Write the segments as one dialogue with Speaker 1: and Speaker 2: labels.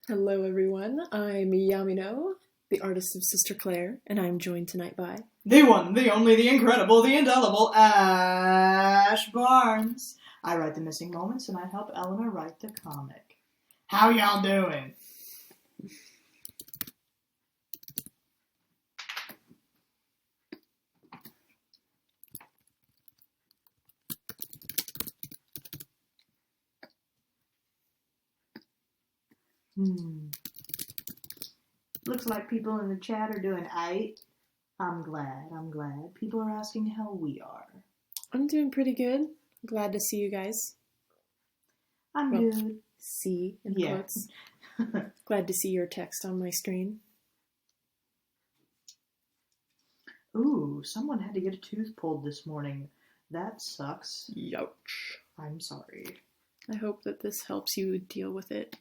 Speaker 1: Hello, everyone. I'm Yamino, the artist of Sister Claire, and I'm joined tonight by
Speaker 2: The one, the only, the incredible, the indelible Ash Barnes. I write the missing moments, and I help Eleanor write the comic. How y'all doing? Looks like people in the chat are doing aight. I'm glad. People are asking how we are.
Speaker 1: I'm doing pretty good. Glad to see you guys.
Speaker 2: I'm good.
Speaker 1: See, in quotes. Glad to see your text on my screen.
Speaker 2: Ooh, someone had to get a tooth pulled this morning. That sucks.
Speaker 1: Youch.
Speaker 2: I'm sorry.
Speaker 1: I hope that this helps you deal with it.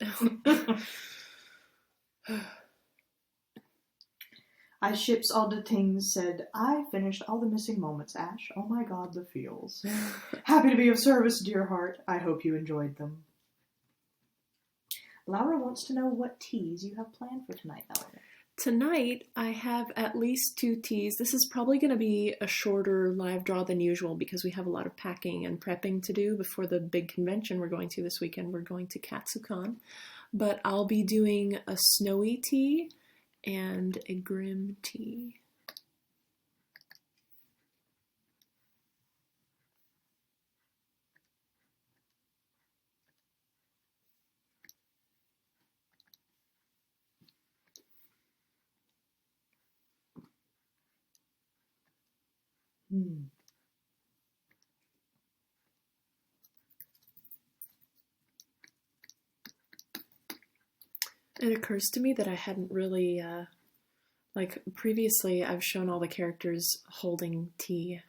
Speaker 2: I ships all the things said, I finished all the missing moments, Ash. Oh my god, the feels. Happy to be of service, dear heart. I hope you enjoyed them. Laura wants to know what teas you have planned for tonight, Eleanor.
Speaker 1: Tonight, I have at least 2 teas. This is probably going to be a shorter live draw than usual because we have a lot of packing and prepping to do before the big convention we're going to this weekend. We're going to Katsucon. But I'll be doing a snowy tea and a Grimm tea. It occurs to me that I hadn't really, previously I've shown all the characters holding tea.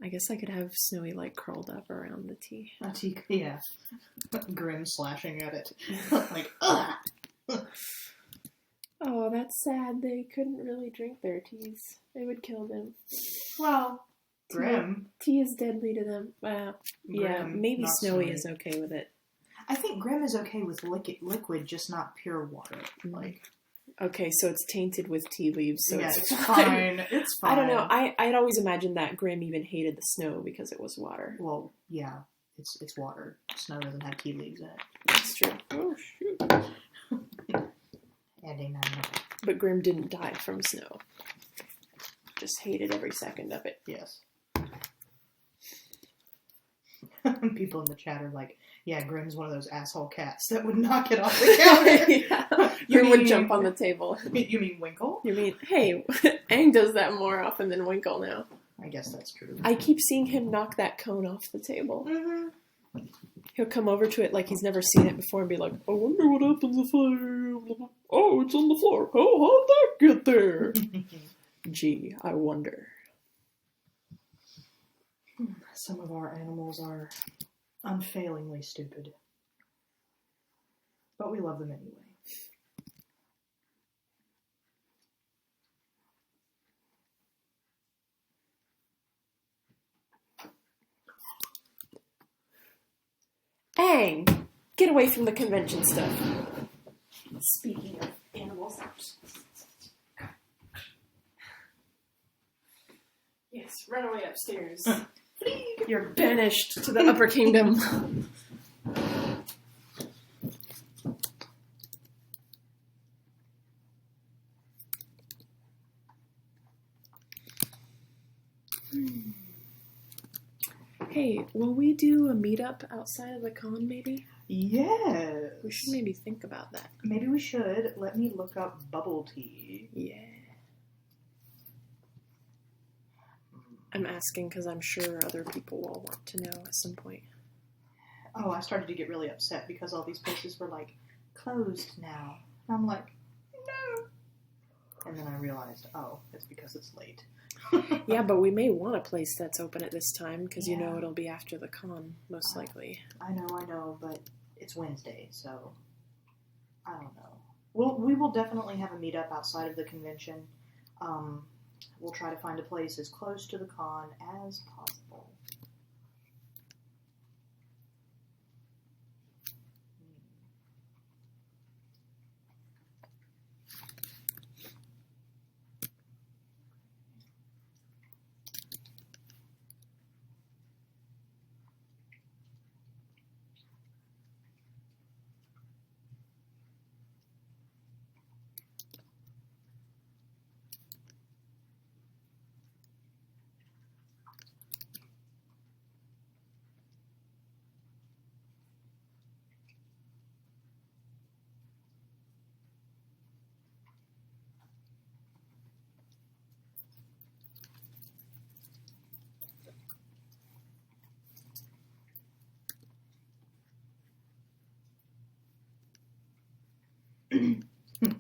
Speaker 1: I guess I could have Snowy, curled up around the tea.
Speaker 2: A tea, yeah. Grimm slashing at it. Ugh!
Speaker 1: Oh, that's sad. They couldn't really drink their teas. It would kill them.
Speaker 2: Well, Grimm.
Speaker 1: Tea is deadly to them. Yeah, maybe Snowy is okay with it.
Speaker 2: I think Grimm is okay with liquid, just not pure water.
Speaker 1: Okay, so it's tainted with tea leaves, so
Speaker 2: yeah,
Speaker 1: it's
Speaker 2: fine. It's fine.
Speaker 1: I don't know. I'd always imagined that Grimm even hated the snow because it was water.
Speaker 2: Well, yeah, it's water. Snow doesn't have tea leaves in it.
Speaker 1: That's true. Oh, shoot.
Speaker 2: Ending that.
Speaker 1: But Grimm didn't die from snow. Just hated every second of it.
Speaker 2: Yes. People in the chat are like, yeah, Grimm's one of those asshole cats that would knock it off the counter.
Speaker 1: Yeah. Grimm would jump on the table.
Speaker 2: You mean Winkle?
Speaker 1: You mean, hey, Aang does that more often than Winkle now.
Speaker 2: I guess that's true.
Speaker 1: I keep seeing him knock that cone off the table.
Speaker 2: Mm-hmm.
Speaker 1: He'll come over to it like he's never seen it before and be like, I wonder what happens if I... Oh, it's on the floor. Oh, how'd that get there? Gee, I wonder.
Speaker 2: Some of our animals are unfailingly stupid. But we love them anyway.
Speaker 1: Aang! Get away from the convention stuff. Speaking of animals... Yes, run away upstairs. You're banished to the upper kingdom. Hey, will we do a meetup outside of the con, maybe?
Speaker 2: Yes.
Speaker 1: We should maybe think about that.
Speaker 2: Maybe we should. Let me look up bubble tea.
Speaker 1: Yeah. I'm asking because I'm sure other people will want to know at some point.
Speaker 2: Oh, I started to get really upset because all these places were closed now. I'm like, no. And then I realized, oh, it's because it's late.
Speaker 1: Yeah, but we may want a place that's open at this time because it'll be after the con, most likely.
Speaker 2: I know, but it's Wednesday, so I don't know. We will definitely have a meetup outside of the convention. We'll try to find a place as close to the con as possible.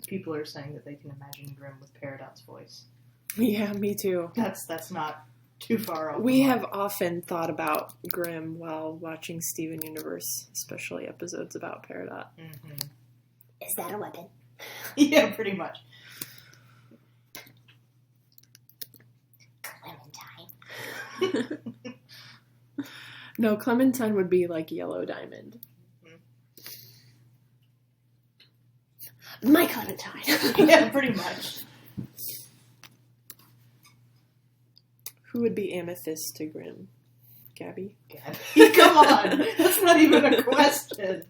Speaker 2: People are saying that they can imagine Grimm with Peridot's voice.
Speaker 1: Yeah, me too.
Speaker 2: That's not too far off.
Speaker 1: We have often thought about Grimm while watching Steven Universe, especially episodes about Peridot.
Speaker 2: Mm-hmm.
Speaker 3: Is that a weapon?
Speaker 2: Yeah, pretty much.
Speaker 3: Clementine.
Speaker 1: No, Clementine would be like Yellow Diamond.
Speaker 3: My Clementine.
Speaker 2: Yeah, pretty much.
Speaker 1: Who would be Amethyst to Grimm? Gabby?
Speaker 2: Gabby, come on. That's not even a question.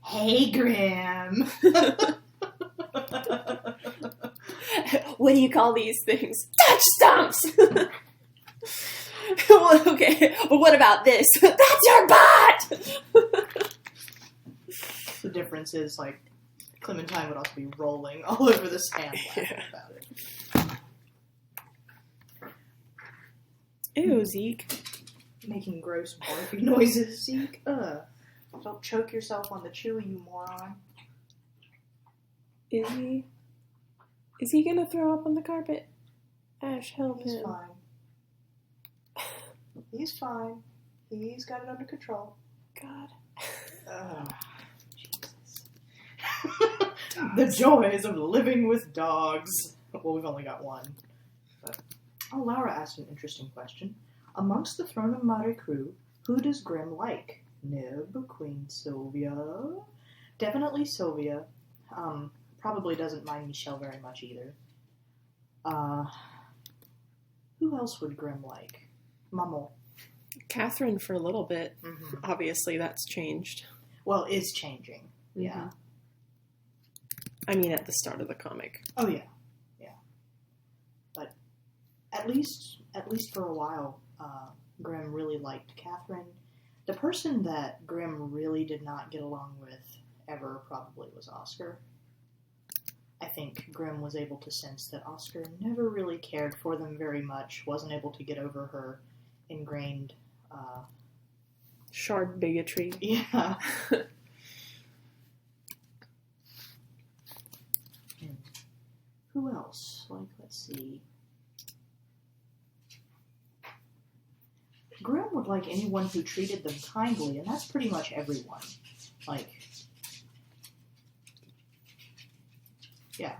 Speaker 2: Hey, Grimm.
Speaker 3: What do you call these things? Touch stumps!
Speaker 1: Well, okay, but what about this?
Speaker 3: That's your butt!
Speaker 2: The difference is, like, Clementine would also be rolling all over the sand laughing about it.
Speaker 1: Ew, Zeke.
Speaker 2: Making gross barfy noises, Zeke. Ugh. Don't choke yourself on the chewy, you moron.
Speaker 1: Is he? Is he gonna throw up on the carpet? Ash, help
Speaker 2: He's
Speaker 1: him.
Speaker 2: fine. He's fine. He's got it under control.
Speaker 1: God.
Speaker 2: Ugh. Jesus. The joys of living with dogs. Well, we've only got one. But... Oh, Laura asked an interesting question. Amongst the Throne of Mare crew, who does Grimm like? Nib, Queen Sylvia? Definitely Sylvia. Probably doesn't mind Michelle very much either. Who else would Grimm like? Mummel.
Speaker 1: Catherine for a little bit.
Speaker 2: Mm-hmm.
Speaker 1: Obviously, that's changed.
Speaker 2: Well, is changing. Yeah.
Speaker 1: Mm-hmm. I mean, at the start of the comic.
Speaker 2: Oh yeah, yeah. But at least for a while, Grimm really liked Catherine. The person that Grimm really did not get along with ever probably was Oscar. I think Grimm was able to sense that Oscar never really cared for them very much, wasn't able to get over her ingrained...
Speaker 1: Shard bigotry.
Speaker 2: Yeah. Who else? Like, let's see. Grimm would like anyone who treated them kindly, and that's pretty much everyone. Like, yeah.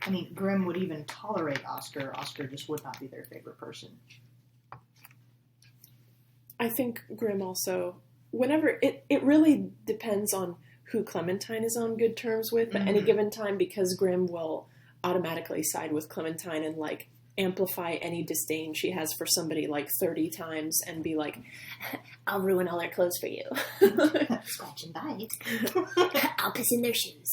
Speaker 2: I mean, Grimm would even tolerate Oscar. Oscar just would not be their favorite person.
Speaker 1: I think Grimm also, whenever, it really depends on who Clementine is on good terms with at any given time, because Grimm will automatically side with Clementine and, like, amplify any disdain she has for somebody, like, 30 times and be like,
Speaker 3: I'll ruin all their clothes for you.
Speaker 2: Scratch and bite.
Speaker 3: I'll piss in their shoes.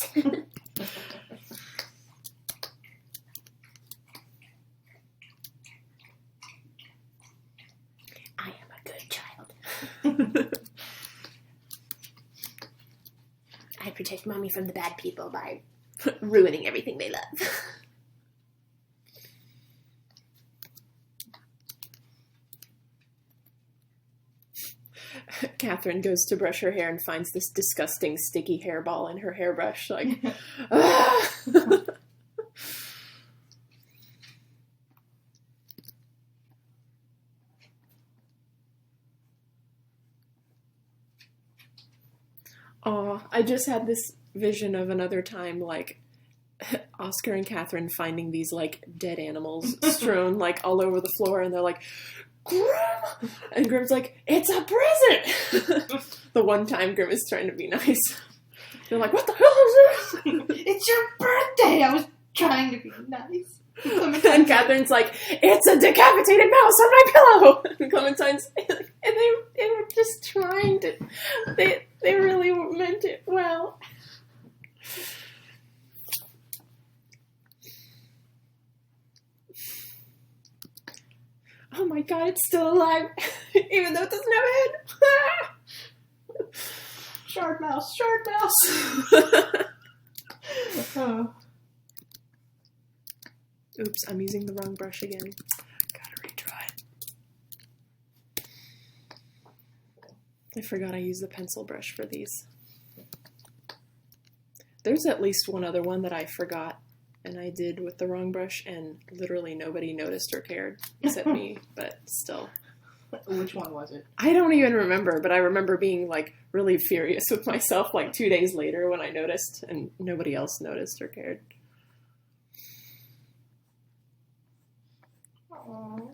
Speaker 3: I am a good child. I protect Mommy from the bad people by ruining everything they love.
Speaker 1: Catherine goes to brush her hair and finds this disgusting sticky hairball in her hairbrush, like, ah! Oh, I just had this vision of another time, like, Oscar and Catherine finding these, like, dead animals strewn, like, all over the floor, and they're like, Grimm! And Grimm's like, it's a present! The one time Grimm is trying to be nice. They're like, what the hell is this?
Speaker 2: It's your birthday! I was trying to be nice.
Speaker 1: And Catherine's like, it's a decapitated mouse on my pillow! And Clementine's, and they were just trying to, they really meant it well. Oh my god, it's still alive, even though it doesn't have a head.
Speaker 2: Shard mouse, shard mouse! Oh.
Speaker 1: Oops, I'm using the wrong brush again. Gotta retry it. I forgot I used the pencil brush for these. There's at least one other one that I forgot and I did with the wrong brush, and literally nobody noticed or cared except me, but still.
Speaker 2: Which one was it?
Speaker 1: I don't even remember, but I remember being like really furious with myself like 2 days later when I noticed, and nobody else noticed or cared.
Speaker 2: Aww.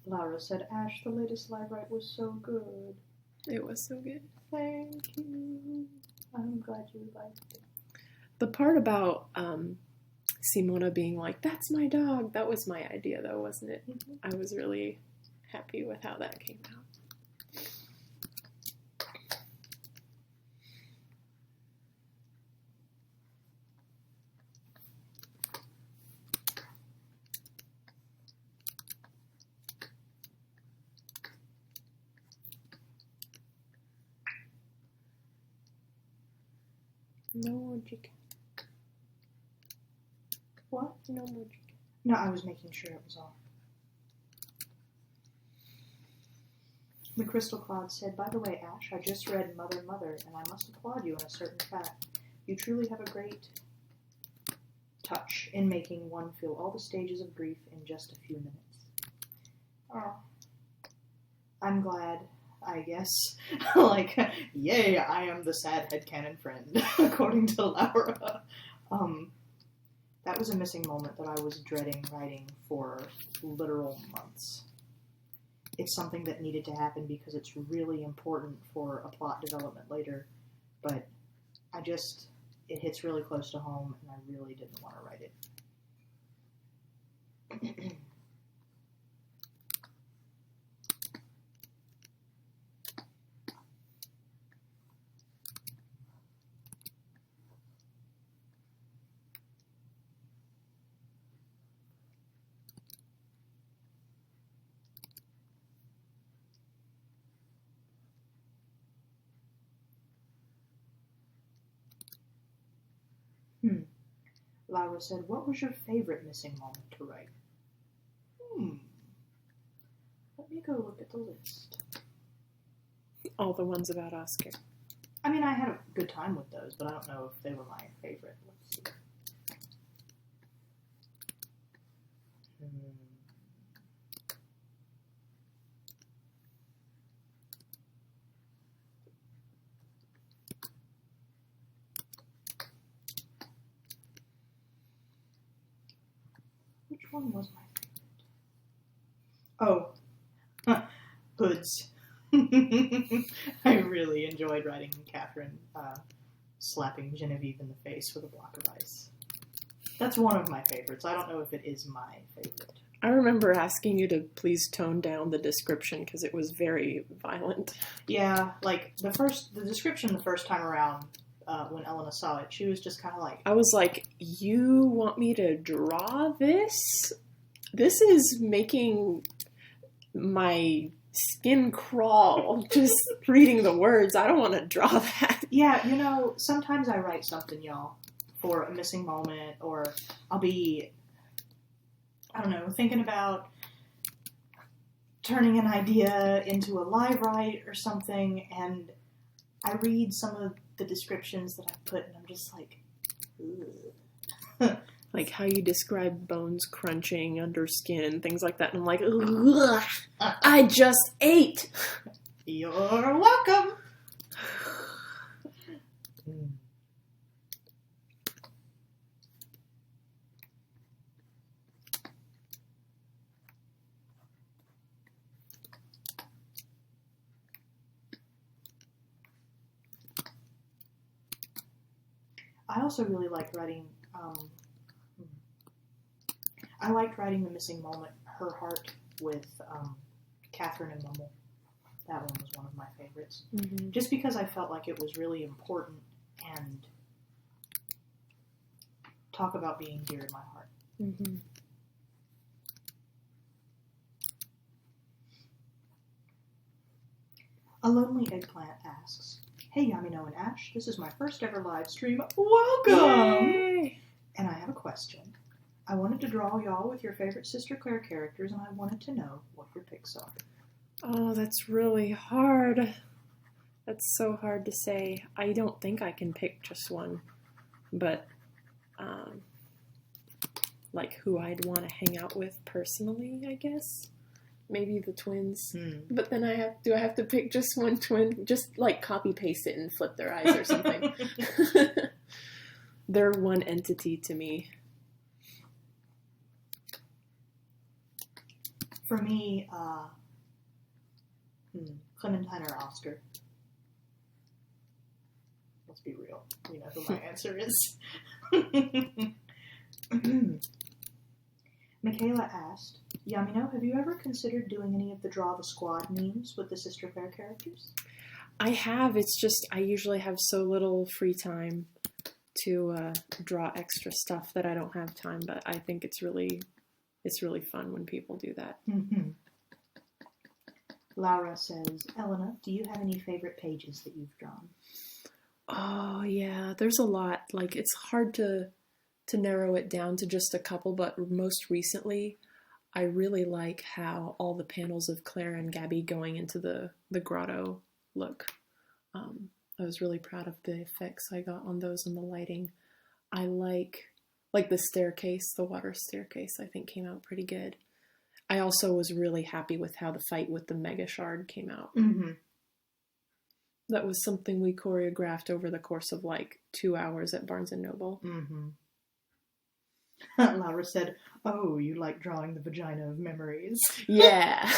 Speaker 2: Laura said, Ash, the latest live write was so good.
Speaker 1: It was so good.
Speaker 2: Thank you. I'm glad you liked it.
Speaker 1: The part about Simona being like, that's my dog, that was my idea though, wasn't it?
Speaker 2: Mm-hmm.
Speaker 1: I was really happy with how that came out. No more chicken.
Speaker 2: What?
Speaker 1: No more chicken.
Speaker 2: No, I was making sure it was off. The Crystal Cloud said, by the way, Ash, I just read Mother, Mother, and I must applaud you in a certain fact. You truly have a great touch in making one feel all the stages of grief in just a few minutes. Oh. I'm glad, I guess. Like, yay, I am the sad headcanon friend, according to Laura. That was a missing moment that I was dreading writing for literal months. It's something that needed to happen because it's really important for a plot development later, but it hits really close to home, and I really didn't want to write it. Laura said, what was your favorite missing moment to write? Let me go look at the list.
Speaker 1: All the ones about Oscar.
Speaker 2: I mean, I had a good time with those, but I don't know if they were my favorite. Let's see. Which one was my favorite? Oh, Hoods. I really enjoyed writing Catherine slapping Genevieve in the face with a block of ice. That's one of my favorites. I don't know if it is my favorite.
Speaker 1: I remember asking you to please tone down the description because it was very violent.
Speaker 2: Yeah, like the description the first time around, when Elena saw it, she was just kind of like...
Speaker 1: I was like, you want me to draw this? This is making my skin crawl just reading the words. I don't want to draw that.
Speaker 2: Yeah, sometimes I write something, y'all, for a missing moment, or I'll be, I don't know, thinking about turning an idea into a live write or something, and I read some of the descriptions that I put, and I'm just like, ugh.
Speaker 1: Like how you describe bones crunching under skin and things like that. And I'm like, ugh, I just ate.
Speaker 2: You're welcome. I also really like writing, I liked writing the missing moment, Her Heart, with Catherine and Mummel. That one was one of my favorites. Mm-hmm. Just because I felt like it was really important and talk about being dear in my heart.
Speaker 1: Mm-hmm.
Speaker 2: A Lonely Eggplant asks, hey Yamino and Ash, this is my first ever live stream. Welcome! Yay! And I have a question. I wanted to draw y'all with your favorite Sister Claire characters, and I wanted to know what your picks are.
Speaker 1: Oh, that's really hard. That's so hard to say. I don't think I can pick just one, but like who I'd want to hang out with personally, I guess. Maybe the twins. But then do I have to pick just one twin? Just like copy paste it and flip their eyes or something. They're one entity to me.
Speaker 2: For me, Clementine or Oscar. Let's be real. You know who my answer is. Michaela asked, Yamino, have you ever considered doing any of the Draw the Squad memes with the Sister Claire characters?
Speaker 1: I have. It's just I usually have so little free time to draw extra stuff that I don't have time, but I think it's really fun when people do that.
Speaker 2: Mm-hmm. Laura says, Elena, do you have any favorite pages that you've drawn?
Speaker 1: Oh, yeah. There's a lot. Like, it's hard to narrow it down to just a couple, but most recently, I really like how all the panels of Claire and Gabby going into the grotto look. I was really proud of the effects I got on those and the lighting. I like the staircase, the water staircase, I think came out pretty good. I also was really happy with how the fight with the Mega Shard came out.
Speaker 2: Mm-hmm.
Speaker 1: That was something we choreographed over the course of like 2 hours at Barnes & Noble.
Speaker 2: Mm-hmm. Laura said, oh, you like drawing the vagina of memories.
Speaker 1: Yeah.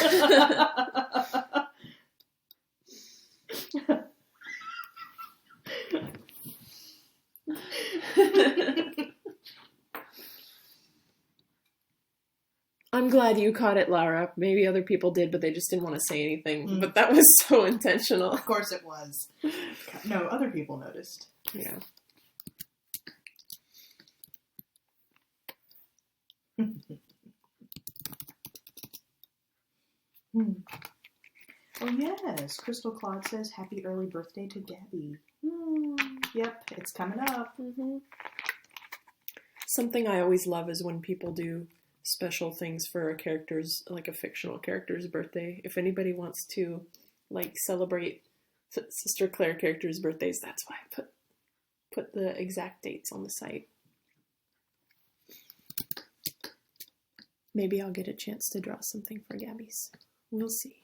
Speaker 1: I'm glad you caught it, Laura. Maybe other people did, but they just didn't want to say anything. But that was so intentional.
Speaker 2: Of course it was. No, other people noticed.
Speaker 1: Yeah.
Speaker 2: Oh yes, Crystal Claude says, happy early birthday to Gabby. Yep, it's coming up.
Speaker 1: Mm-hmm. Something I always love is when people do special things for a character's, like a fictional character's birthday. If anybody wants to, like, celebrate Sister Claire characters' birthdays, that's why I put the exact dates on the site. Maybe I'll get a chance to draw something for Gabby's. We'll see.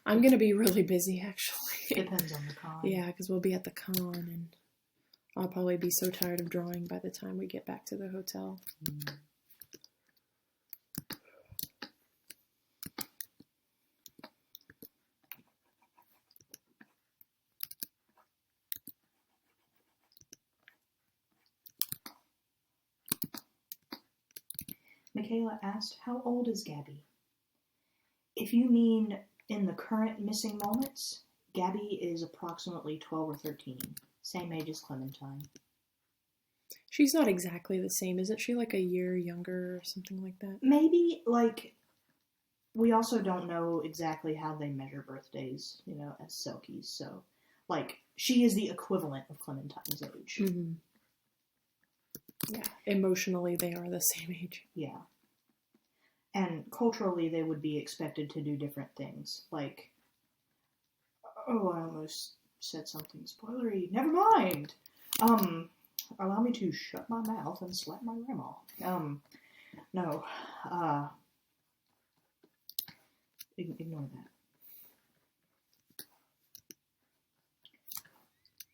Speaker 1: I'm going to be really busy, actually.
Speaker 2: Depends on the con.
Speaker 1: Yeah, because we'll be at the con, and I'll probably be so tired of drawing by the time we get back to the hotel.
Speaker 2: Michaela asked, how old is Gabby? If you mean in the current missing moments, Gabby is approximately 12 or 13. Same age as Clementine.
Speaker 1: She's not exactly the same, isn't she? Like a year younger or something like that?
Speaker 2: Maybe, like, we also don't know exactly how they measure birthdays, you know, as Selkies. So, like, she is the equivalent of Clementine's age.
Speaker 1: Mm-hmm. Yeah, emotionally they are the same age.
Speaker 2: Yeah. And culturally they would be expected to do different things. Like, oh, I almost said something spoilery. Never mind! Allow me to shut my mouth and slap my grandma. No. Ignore that.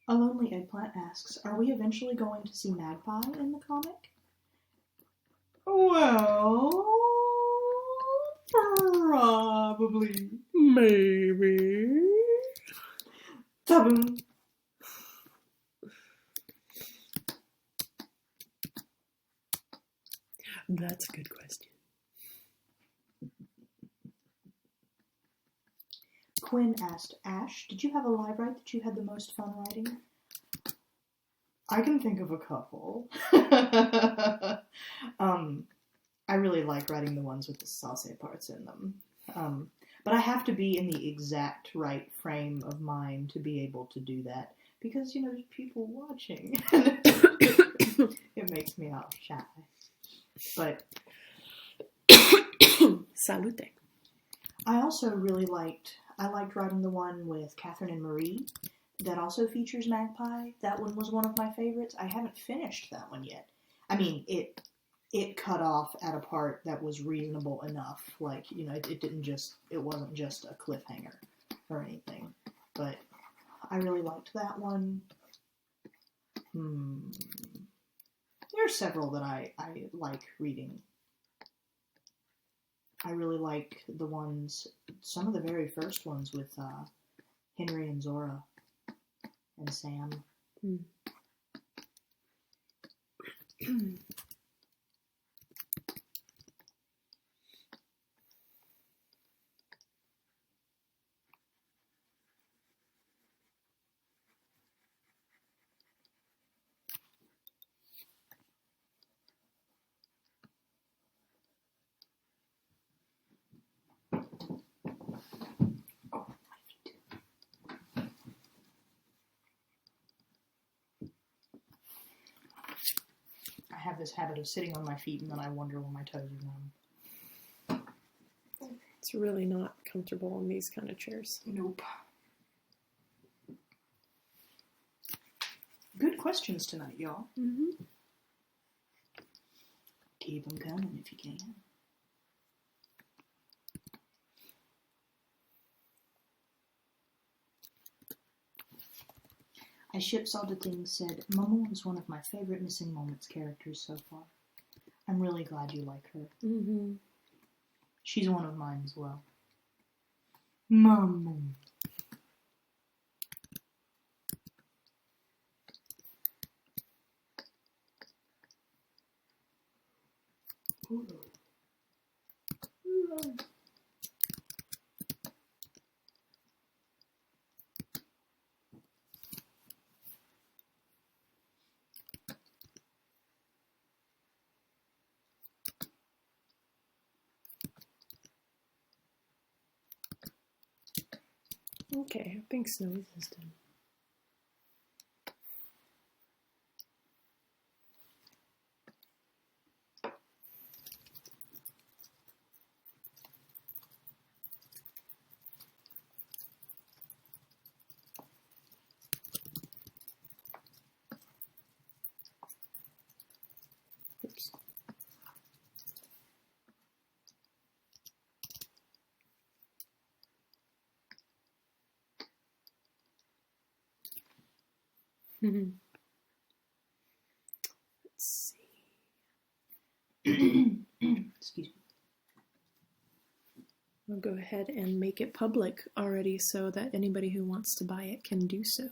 Speaker 2: A Lonely Eggplant asks, are we eventually going to see Magpie in the comic? Well, probably.
Speaker 1: Maybe.
Speaker 2: Ta-boom.
Speaker 1: That's a good question.
Speaker 2: Quinn asked, Ash, did you have a live write that you had the most fun writing? I can think of a couple. I really like writing the ones with the saucy parts in them. But I have to be in the exact right frame of mind to be able to do that. Because, you know, there's people watching. It makes me all shy. But
Speaker 1: Salute.
Speaker 2: I also really liked writing the one with Catherine and Marie that also features Magpie. That one was one of my favorites. I haven't finished that one yet. I mean, it cut off at a part that was reasonable enough. Like, it wasn't just a cliffhanger or anything. But I really liked that one. There are several that I like reading. I really like some of the very first ones with Henry and Zora and Sam. I have this habit of sitting on my feet and then I wonder when my toes are numb.
Speaker 1: It's really not comfortable in these kind of chairs.
Speaker 2: Nope. Good questions tonight, y'all.
Speaker 1: Mm-hmm.
Speaker 2: Keep them coming if you can. I Ship Salted Things said, Momo is one of my favorite Missing Moments characters so far. I'm really glad you like her.
Speaker 1: Mm-hmm.
Speaker 2: She's one of mine as well. Momo.
Speaker 1: Okay, I think Snowy's is done. Oops. Mm-hmm. Let's see.
Speaker 2: Excuse me.
Speaker 1: We'll go ahead and make it public already so that anybody who wants to buy it can do so.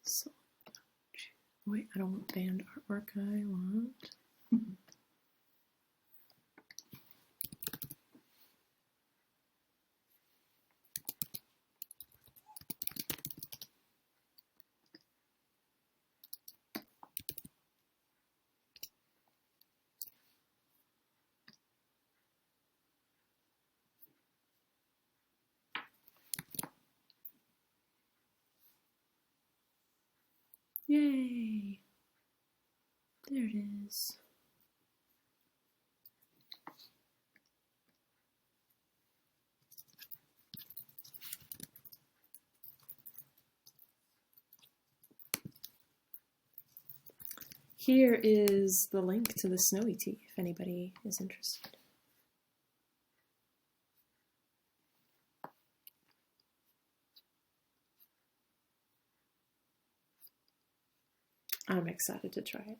Speaker 1: So, wait, I don't want banned artwork. I want... Yay! There it is. Here is the link to the Snowy Tea if anybody is interested. I'm excited to try it.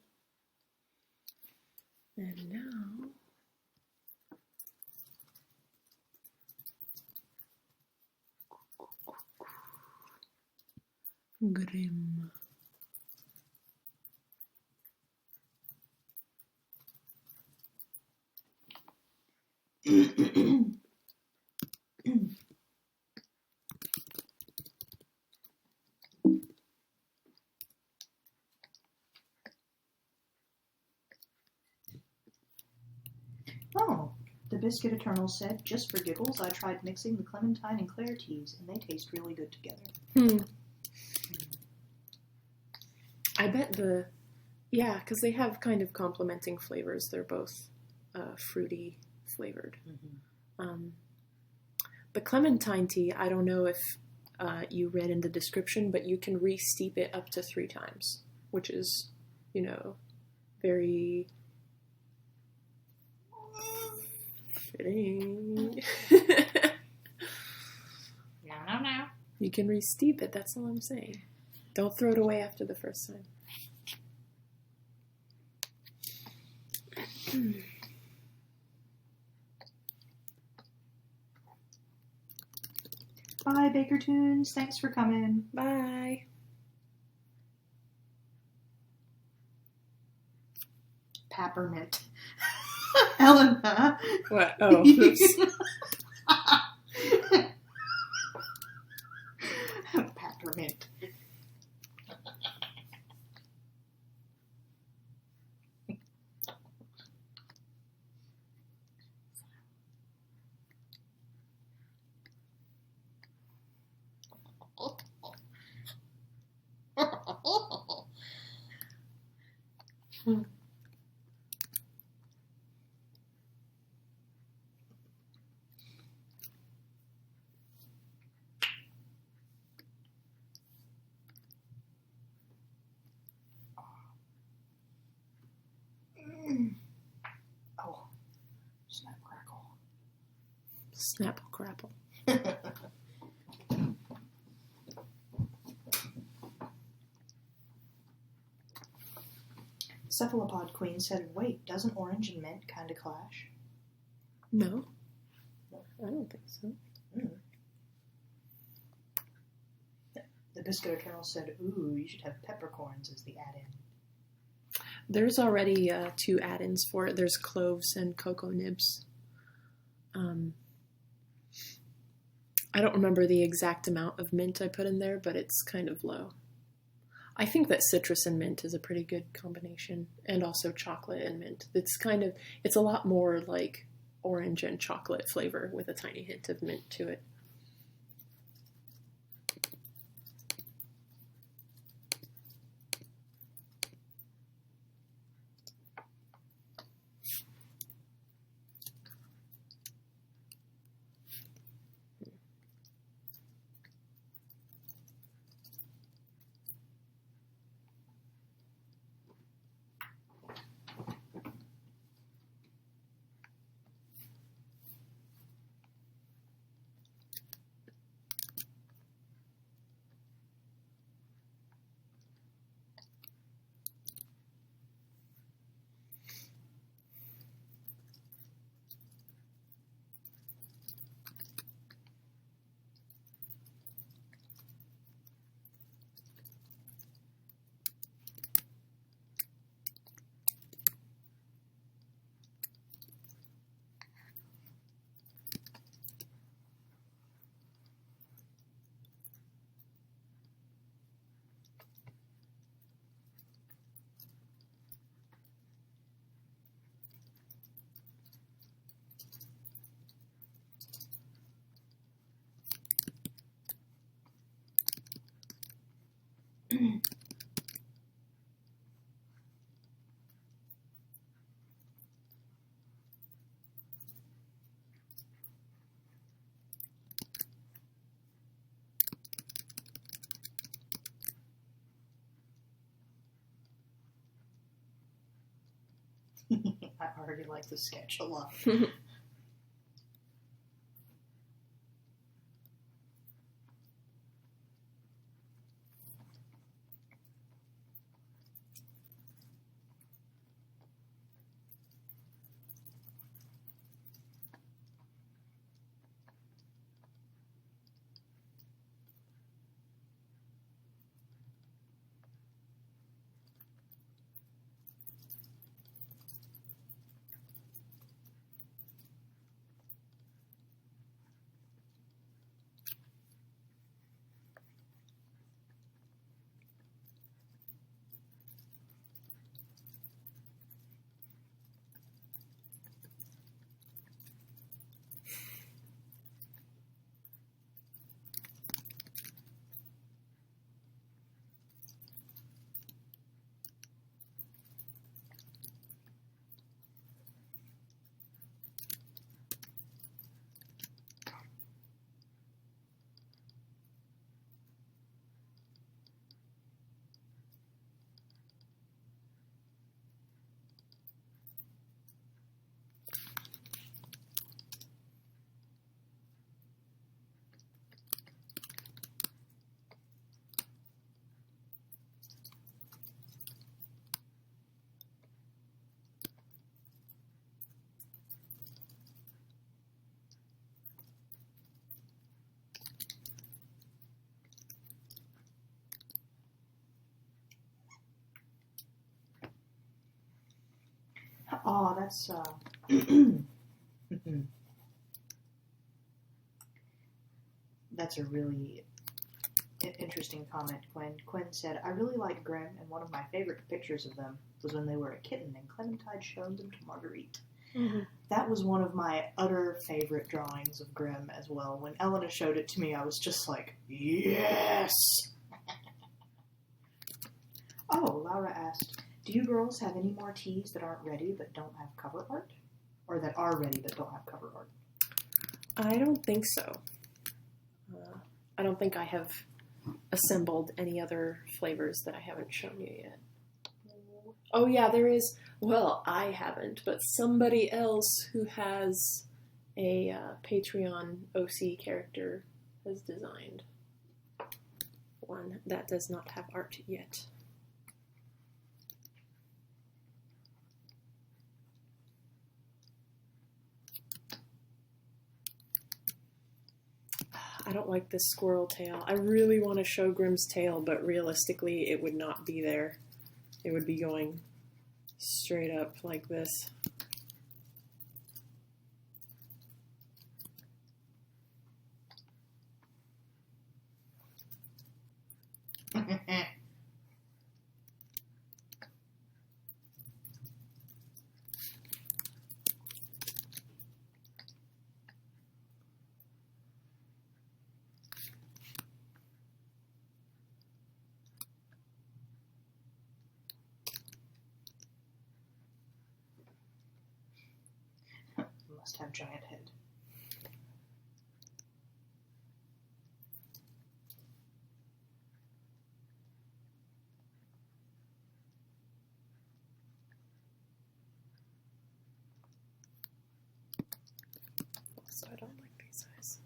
Speaker 1: And now, Grimm.
Speaker 2: Oh, the Biscuit Eternal said, just for giggles, I tried mixing the clementine and Claire teas, and they taste really good together.
Speaker 1: I bet because they have kind of complementing flavors. They're both fruity flavored.
Speaker 2: Mm-hmm.
Speaker 1: The clementine tea, I don't know if you read in the description, but you can re-steep it up to 3 times, which is, very fitting.
Speaker 2: No.
Speaker 1: You can re-steep it, that's all I'm saying. Don't throw it away after the first time.
Speaker 2: Bye, Baker Tunes. Thanks for coming.
Speaker 1: Bye.
Speaker 2: Peppermint. Helena.
Speaker 1: What? Oh, oops.
Speaker 2: Peppermint. Oh, snap crackle.
Speaker 1: Snapple crapple.
Speaker 2: Cephalopod Queen said, wait, doesn't orange and mint kind of clash?
Speaker 1: No. I don't think so.
Speaker 2: The Biscuit Eternal said, ooh, you should have peppercorns as the add-in.
Speaker 1: There's already 2 add-ins for it. There's cloves and cocoa nibs. I don't remember the exact amount of mint I put in there, but it's kind of low. I think that citrus and mint is a pretty good combination, and also chocolate and mint. It's a lot more like orange and chocolate flavor with a tiny hint of mint to it.
Speaker 2: I already like the sketch a lot. Oh, that's that's a really interesting comment, Quinn. Quinn said, "I really like Grimm, and one of my favorite pictures of them was when they were a kitten and Clementine showed them to Marguerite."
Speaker 1: Mm-hmm.
Speaker 2: That was one of my utter favorite drawings of Grimm as well. When Elena showed it to me, I was just like, yes! Oh, Laura asked, do you girls have any more teas that aren't ready but don't have cover art? Or that are ready but don't have cover art?
Speaker 1: I don't think so. I don't think I have assembled any other flavors that I haven't shown you yet. Oh yeah, there is. Well, I haven't, but somebody else who has a Patreon OC character has designed one that does not have art yet. I don't like this squirrel tail. I really want to show Grimm's tail, but realistically it would not be there. It would be going straight up like this.
Speaker 2: Must have giant head.
Speaker 1: Also, I don't like these eyes.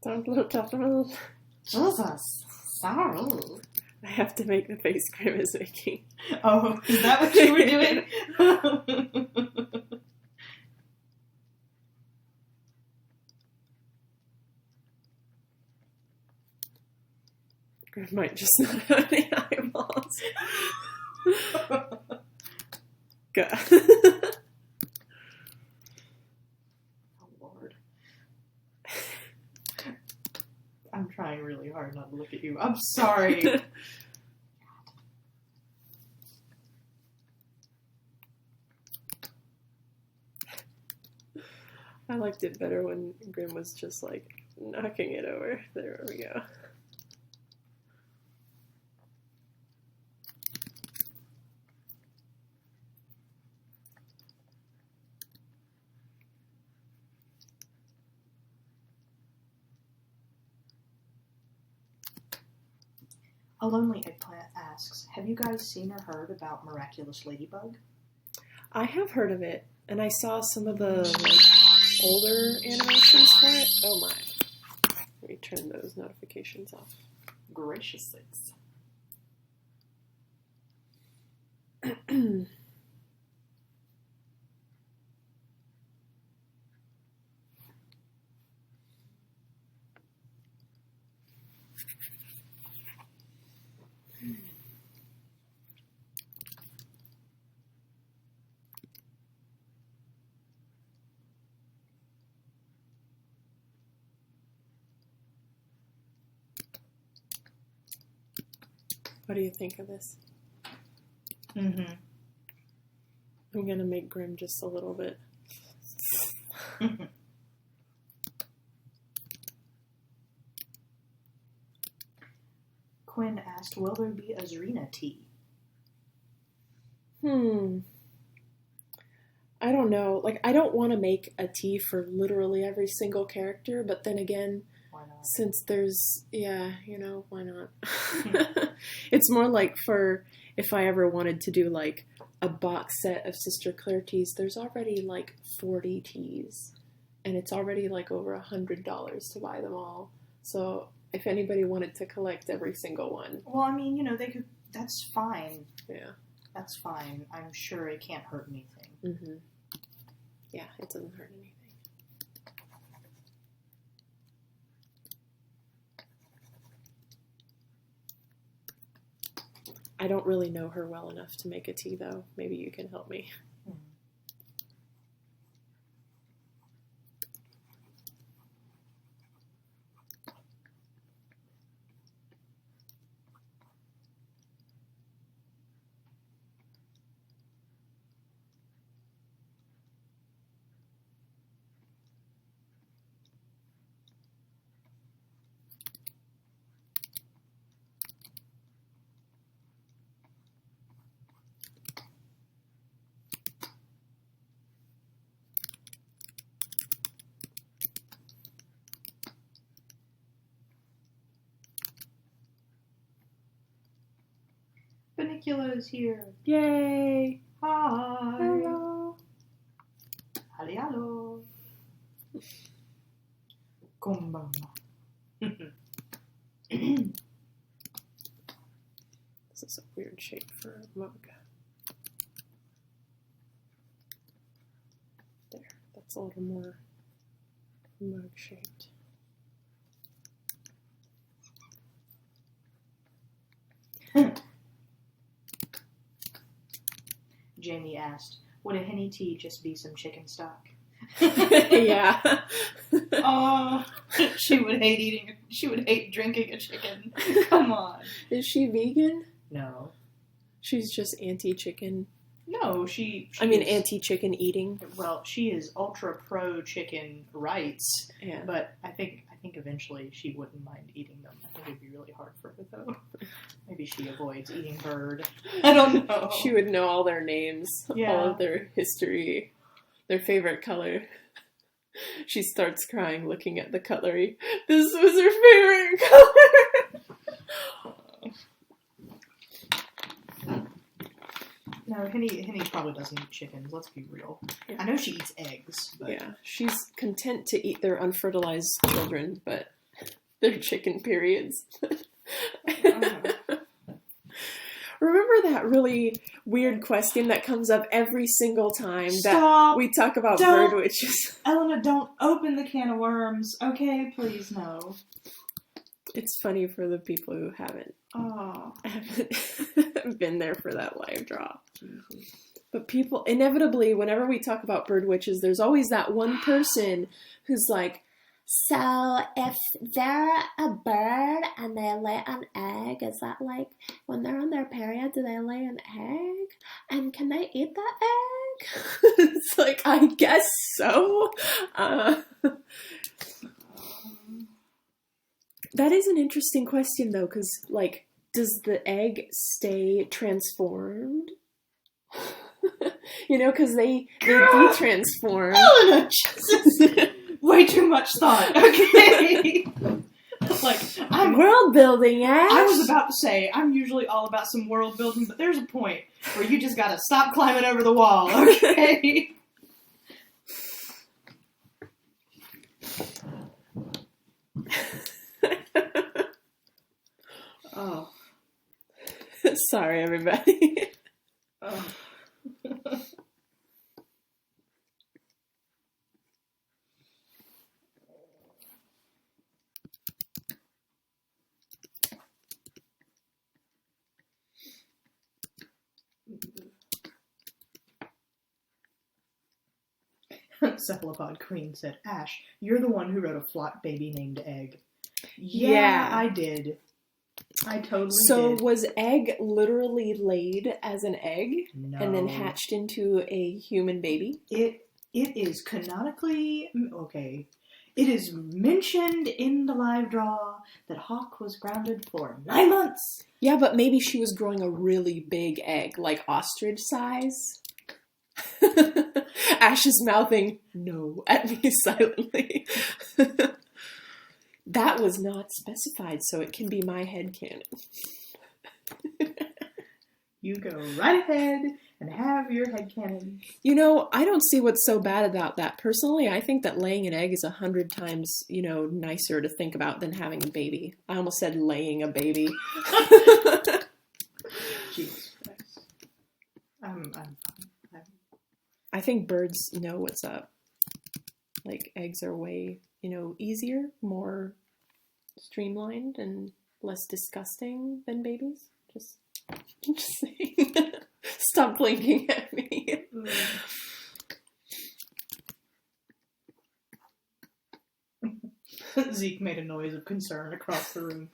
Speaker 1: Don't look at me.
Speaker 2: Jesus, sorry.
Speaker 1: I have to make the face Grimm is making.
Speaker 2: Oh, is that what you were doing?
Speaker 1: Grimm might just not have any eyeballs. God.
Speaker 2: Oh, Lord. I'm trying really hard not to look at you. I'm sorry.
Speaker 1: I liked it better when Grimm was just like knocking it over. There we go.
Speaker 2: A Lonely Eggplant asks, have you guys seen or heard about Miraculous Ladybug?
Speaker 1: I have heard of it, and I saw some of the older animations for it. Oh my. Let me turn those notifications off.
Speaker 2: Gracious sakes.
Speaker 1: What do you think of this?
Speaker 2: Mm-hmm.
Speaker 1: I'm going to make Grimm just a little bit.
Speaker 2: Quinn asked, will there be a Zarina tea?
Speaker 1: I don't know. Like, I don't want to make a tea for literally every single character, but then again,
Speaker 2: Why not?
Speaker 1: since there's, why not? It's more like for if I ever wanted to do like a box set of Sister Claire teas, there's already like 40 teas, and it's already like over $100 to buy them all. So if anybody wanted to collect every single one.
Speaker 2: Well, I mean, they could, that's fine.
Speaker 1: Yeah.
Speaker 2: That's fine. I'm sure it can't hurt anything.
Speaker 1: Mm-hmm. Yeah, it doesn't hurt anything. I don't really know her well enough to make a tea, though. Maybe you can help me.
Speaker 2: Funicula is here.
Speaker 1: Yay!
Speaker 2: Hi.
Speaker 1: Hello!
Speaker 2: Halli hallo. Konbanwa.
Speaker 1: This is a weird shape for a mug. There, that's a little more mug shaped.
Speaker 2: Jamie asked, would a henny tea just be some chicken stock?
Speaker 1: Yeah.
Speaker 2: Oh, she would hate drinking a chicken. Come on.
Speaker 1: Is she vegan?
Speaker 2: No.
Speaker 1: She's just anti-chicken.
Speaker 2: No, she
Speaker 1: I mean,
Speaker 2: is,
Speaker 1: anti-chicken eating.
Speaker 2: well, she is ultra pro chicken rights,
Speaker 1: Yeah.
Speaker 2: but I think eventually she wouldn't mind eating them. I think it'd be really hard for her though. Maybe she avoids eating bird. I don't know.
Speaker 1: She would know all their names,
Speaker 2: Yeah.
Speaker 1: all of their history, their favorite color. She starts crying looking at the cutlery. This was her favorite color!
Speaker 2: No, Henny probably doesn't eat chickens, let's be real.
Speaker 1: Yeah.
Speaker 2: I know she eats eggs, but
Speaker 1: Yeah, she's content to eat their unfertilized children, but their chicken periods. Remember that really weird question that comes up every single time that
Speaker 2: Stop!
Speaker 1: we talk about
Speaker 2: Don't.
Speaker 1: bird witches?
Speaker 2: Elena, don't open the can of worms, okay? Please, no.
Speaker 1: It's funny for the people who haven't
Speaker 2: Oh.
Speaker 1: been there for that live draw. But people, inevitably, whenever we talk about bird witches, there's always that one person who's like,
Speaker 3: So if they're a bird and they lay an egg, is that like when they're on their period, do they lay an egg? And can they eat that egg?
Speaker 1: it's like, I guess so. That is an interesting question, though, because, like, does the egg stay transformed? You know, because they de-transform.
Speaker 2: Elena, Jesus! Way too much thought, okay? Like,
Speaker 1: World building, Ash!
Speaker 2: I was about to say, I'm usually all about some world building, but there's a point where you just gotta stop climbing over the wall, okay?
Speaker 1: Oh. Sorry, everybody.
Speaker 2: Oh. Cephalopod Queen said, Ash, you're the one who wrote a flock baby named Egg. Yeah, I did. I totally did.
Speaker 1: So was egg literally laid as an egg
Speaker 2: No.
Speaker 1: and then hatched into a human baby?
Speaker 2: It is canonically, okay, it is mentioned in the live draw that Hawk was grounded for 9 months.
Speaker 1: Yeah, but maybe she was growing a really big egg, like ostrich size. Ash is mouthing no at me silently. That was not specified, so it can be my headcanon.
Speaker 2: You go right ahead and have your headcanon.
Speaker 1: You know, I don't see what's so bad about that. Personally, I think that laying an egg is 100 times, nicer to think about than having a baby. I almost said laying a baby.
Speaker 2: Jesus Christ. I'm fine.
Speaker 1: I think birds know what's up. Like, eggs are way, easier, more streamlined, and less disgusting than babies. Just saying. Stop blinking at me.
Speaker 2: Zeke made a noise of concern across the room.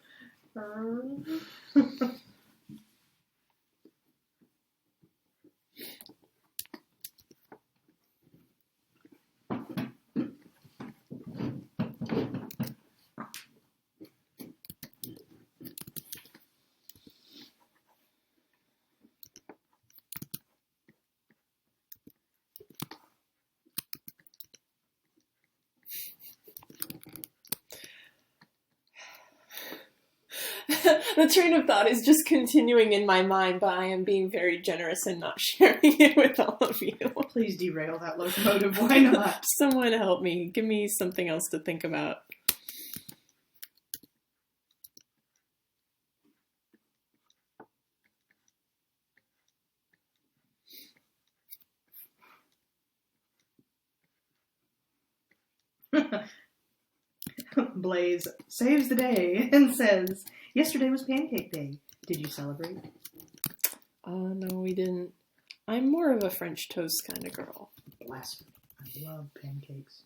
Speaker 1: The train of thought is just continuing in my mind, but I am being very generous and not sharing it with all of you.
Speaker 2: Please derail that locomotive. Why not?
Speaker 1: Someone help me. Give me something else to think about.
Speaker 2: Blaze saves the day and says, "Yesterday was Pancake Day. Did you celebrate?"
Speaker 1: No, we didn't. I'm more of a French toast kind of girl.
Speaker 2: Blasphemy. I love pancakes.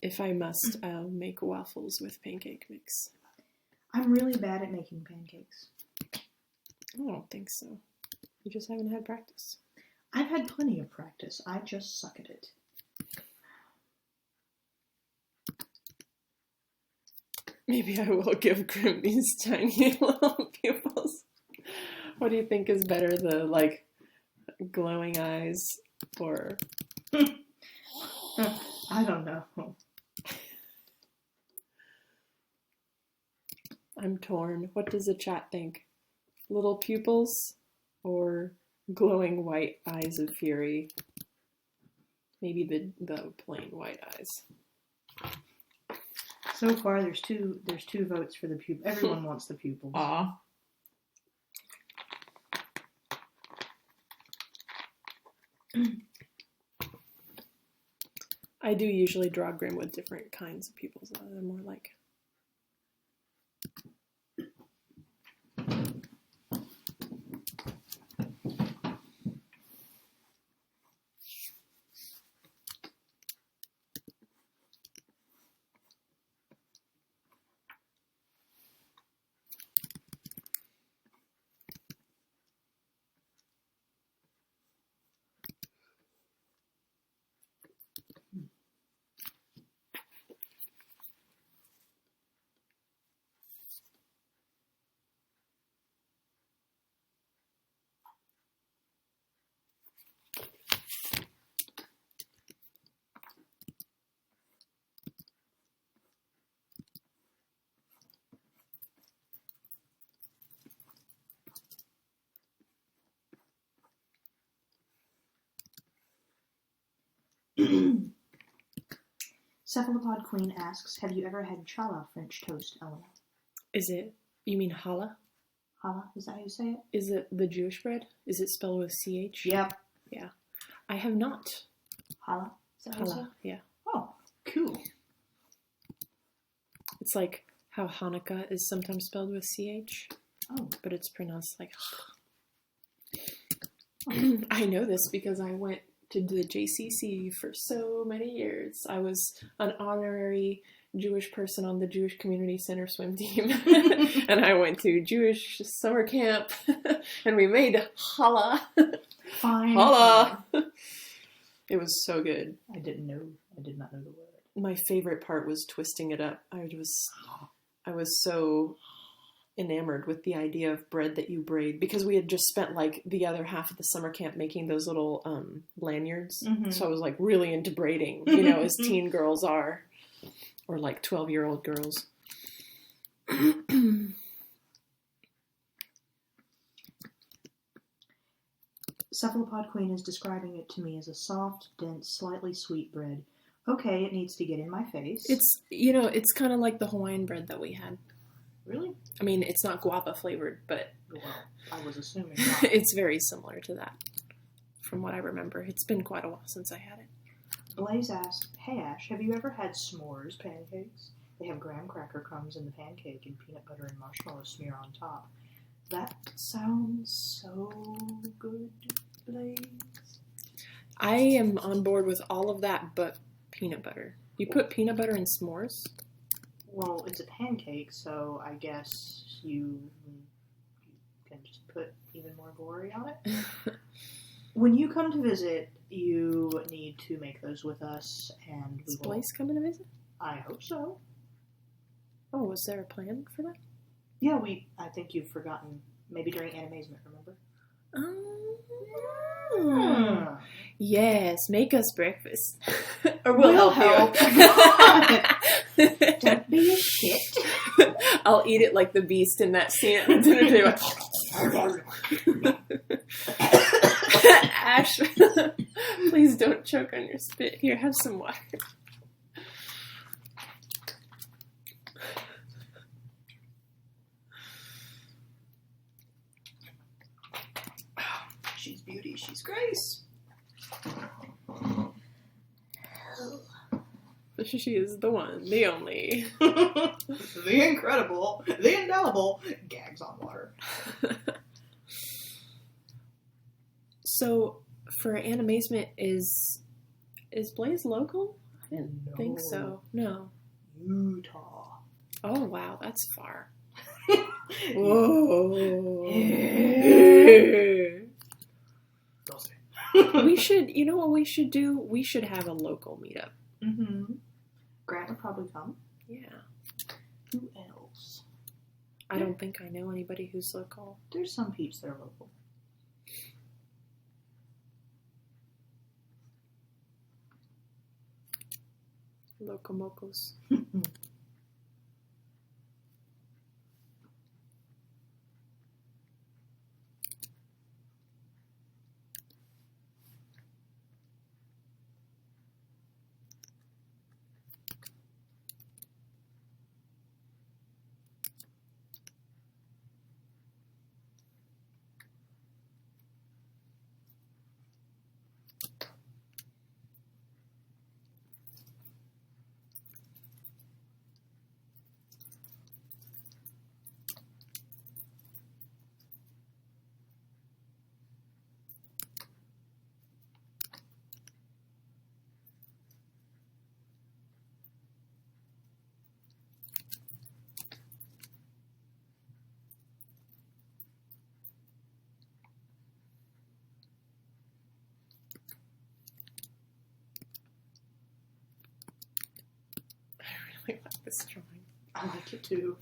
Speaker 1: If I must, I'll make waffles with pancake mix.
Speaker 2: I'm really bad at making pancakes.
Speaker 1: I don't think so. You just haven't had practice.
Speaker 2: I've had plenty of practice. I just suck at it.
Speaker 1: Maybe I will give Grimm these tiny little pupils. What do you think is better, the, glowing eyes or...
Speaker 2: I don't know.
Speaker 1: I'm torn. What does the chat think? Little pupils or glowing white eyes of fury? Maybe the plain white eyes.
Speaker 2: So far, there's two votes for the pupil. Everyone wants the pupils.
Speaker 1: Aw. I do usually draw Grimm with different kinds of pupils. They're more like...
Speaker 2: Cephalopod Queen asks, "Have you ever had challah French toast, Eleanor?"
Speaker 1: Is it... You mean challah?
Speaker 2: Challah? Is that how you say it?
Speaker 1: Is it the Jewish bread? Is it spelled with CH?
Speaker 2: Yep.
Speaker 1: Yeah. I have not.
Speaker 2: Challah? Is that how you say
Speaker 1: Challah,
Speaker 2: it?
Speaker 1: yeah.
Speaker 2: Oh, cool.
Speaker 1: It's like how Hanukkah is sometimes spelled with CH.
Speaker 2: Oh.
Speaker 1: But it's pronounced like... I know this because I went to the JCC for so many years. I was an honorary Jewish person on the Jewish Community Center swim team. And I went to Jewish summer camp. And we made challah.
Speaker 2: Fine.
Speaker 1: Challah! It was so good.
Speaker 2: I did not know the word.
Speaker 1: My favorite part was twisting it up. I was so enamored with the idea of bread that you braid, because we had just spent the other half of the summer camp making those little lanyards. Mm-hmm. So I was really into braiding, as teen girls are, or 12-year-old girls.
Speaker 2: Cephalopod Queen is describing it to me as a soft, dense, slightly sweet bread. Okay, it needs to get in my face.
Speaker 1: It's, it's kind of like the Hawaiian bread that we had.
Speaker 2: Really?
Speaker 1: I mean, it's not guava flavored, but...
Speaker 2: Well, I was assuming not.
Speaker 1: It's very similar to that, from what I remember. It's been quite a while since I had it.
Speaker 2: Blaze asked, "Hey Ash, have you ever had s'mores pancakes? They have graham cracker crumbs in the pancake and peanut butter and marshmallow smear on top. That sounds so good, Blaze."
Speaker 1: I am on board with all of that but peanut butter. You put peanut butter in s'mores?
Speaker 2: Well, it's a pancake, so I guess you can just put even more glory on it. When you come to visit, you need to make those with us, and we
Speaker 1: Is
Speaker 2: will...
Speaker 1: Blaze coming to visit?
Speaker 2: I hope so.
Speaker 1: Oh, was there a plan for that?
Speaker 2: Yeah, I think you've forgotten. Maybe during Animazement, remember?
Speaker 1: Yes, make us breakfast. Or
Speaker 2: We'll help. Don't be a shit.
Speaker 1: I'll eat it like the beast in that scene. Ash, please don't choke on your spit. Here, have some water.
Speaker 2: She's beauty, she's grace.
Speaker 1: She is the one, the only.
Speaker 2: The incredible, the indelible, gags on water.
Speaker 1: So, for Animazement, is Blaze local? I didn't think so. No.
Speaker 2: Utah.
Speaker 1: Oh, wow, that's far. Whoa. We should, you know what we should do? We should have a local meetup.
Speaker 2: Mm-hmm. Grant would probably come.
Speaker 1: Yeah.
Speaker 2: Who else?
Speaker 1: I don't think I know anybody who's local.
Speaker 2: There's some peeps that are local.
Speaker 1: Locomocos. I really like this drawing.
Speaker 2: I like it too.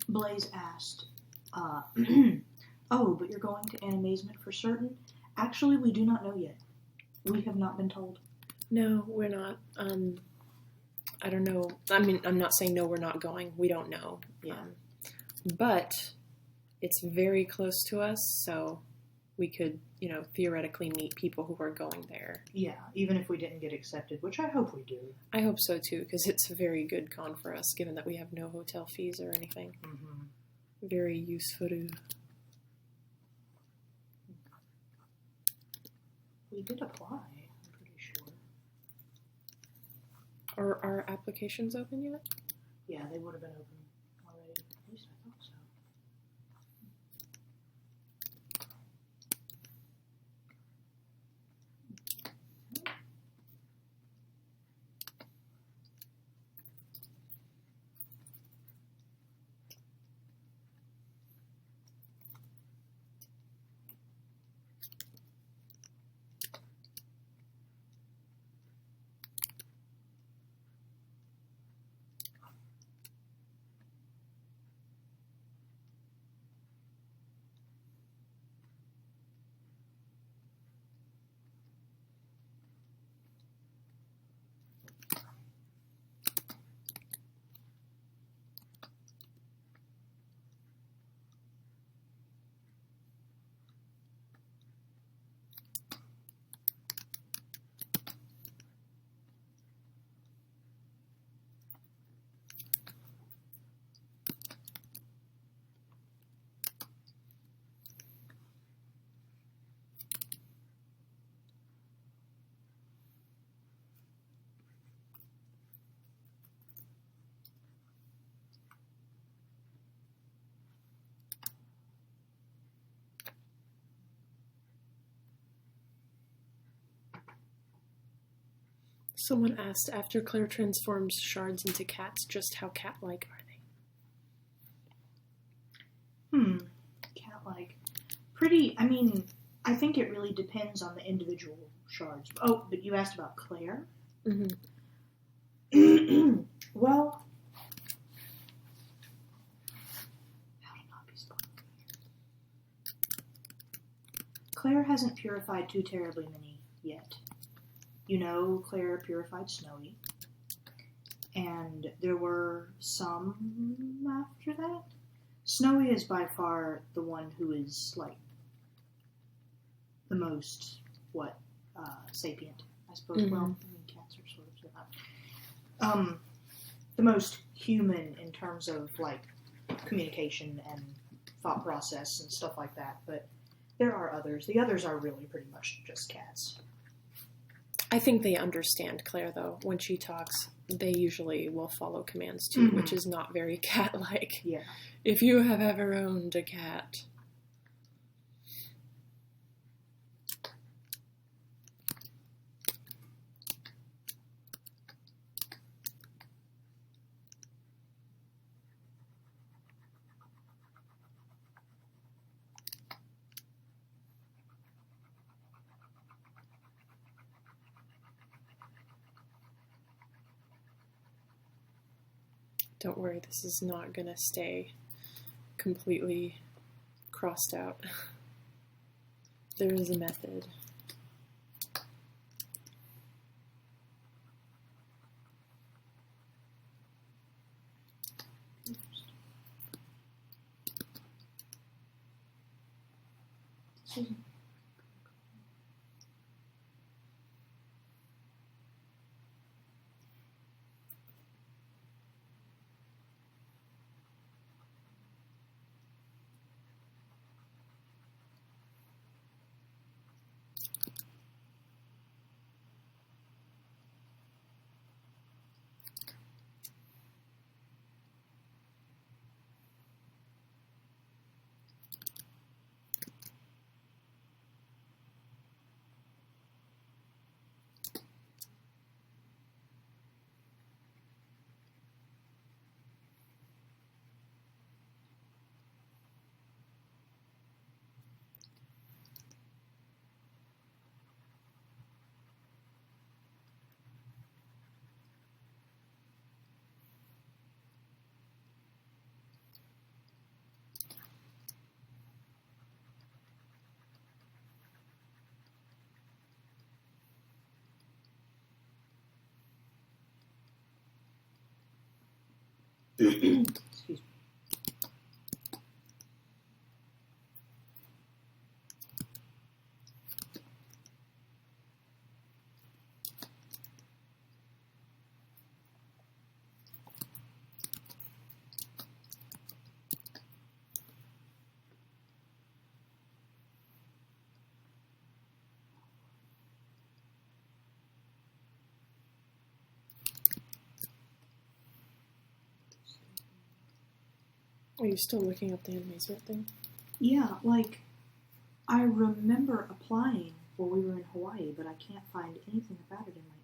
Speaker 2: Blaze asked, "Oh, but you're going to Animazement for certain?" Actually, we do not know yet. We have not been told.
Speaker 1: No, we're not. I don't know. I mean, I'm not saying no, we're not going. We don't know. Yeah. But it's very close to us, so we could, theoretically meet people who are going there.
Speaker 2: Yeah, even if we didn't get accepted, which I hope we do.
Speaker 1: I hope so, too, because it's a very good con for us, given that we have no hotel fees or anything.
Speaker 2: Mm-hmm.
Speaker 1: Very useful.
Speaker 2: We did apply, I'm pretty sure.
Speaker 1: Are our applications open yet?
Speaker 2: Yeah, they would have been open already. At least I thought so.
Speaker 1: Someone asked, after Claire transforms shards into cats, just how cat-like are they?
Speaker 2: Cat-like. Pretty, I mean, I think it really depends on the individual shards. Oh, but you asked about Claire?
Speaker 1: Mm-hmm.
Speaker 2: Well, how to not be spoiled? Claire hasn't purified too terribly many yet. You know, Claire purified Snowy, and there were some after that. Snowy is by far the one who is, like, the most, sapient, I suppose.
Speaker 1: Mm-hmm.
Speaker 2: Well, I mean, cats are sort of that. The most human in terms of, like, communication and thought process and stuff like that, but there are others. The others are really pretty much just cats.
Speaker 1: I think they understand Claire, though. When she talks, they usually will follow commands, too, which is not very cat-like.
Speaker 2: Yeah.
Speaker 1: If you have ever owned a cat... Don't worry, this is not going to stay completely crossed out. There is a method.
Speaker 2: Excuse me.
Speaker 1: Are you still looking up the amazement thing?
Speaker 2: Yeah, like, I remember applying while we were in Hawaii, but I can't find anything about it in my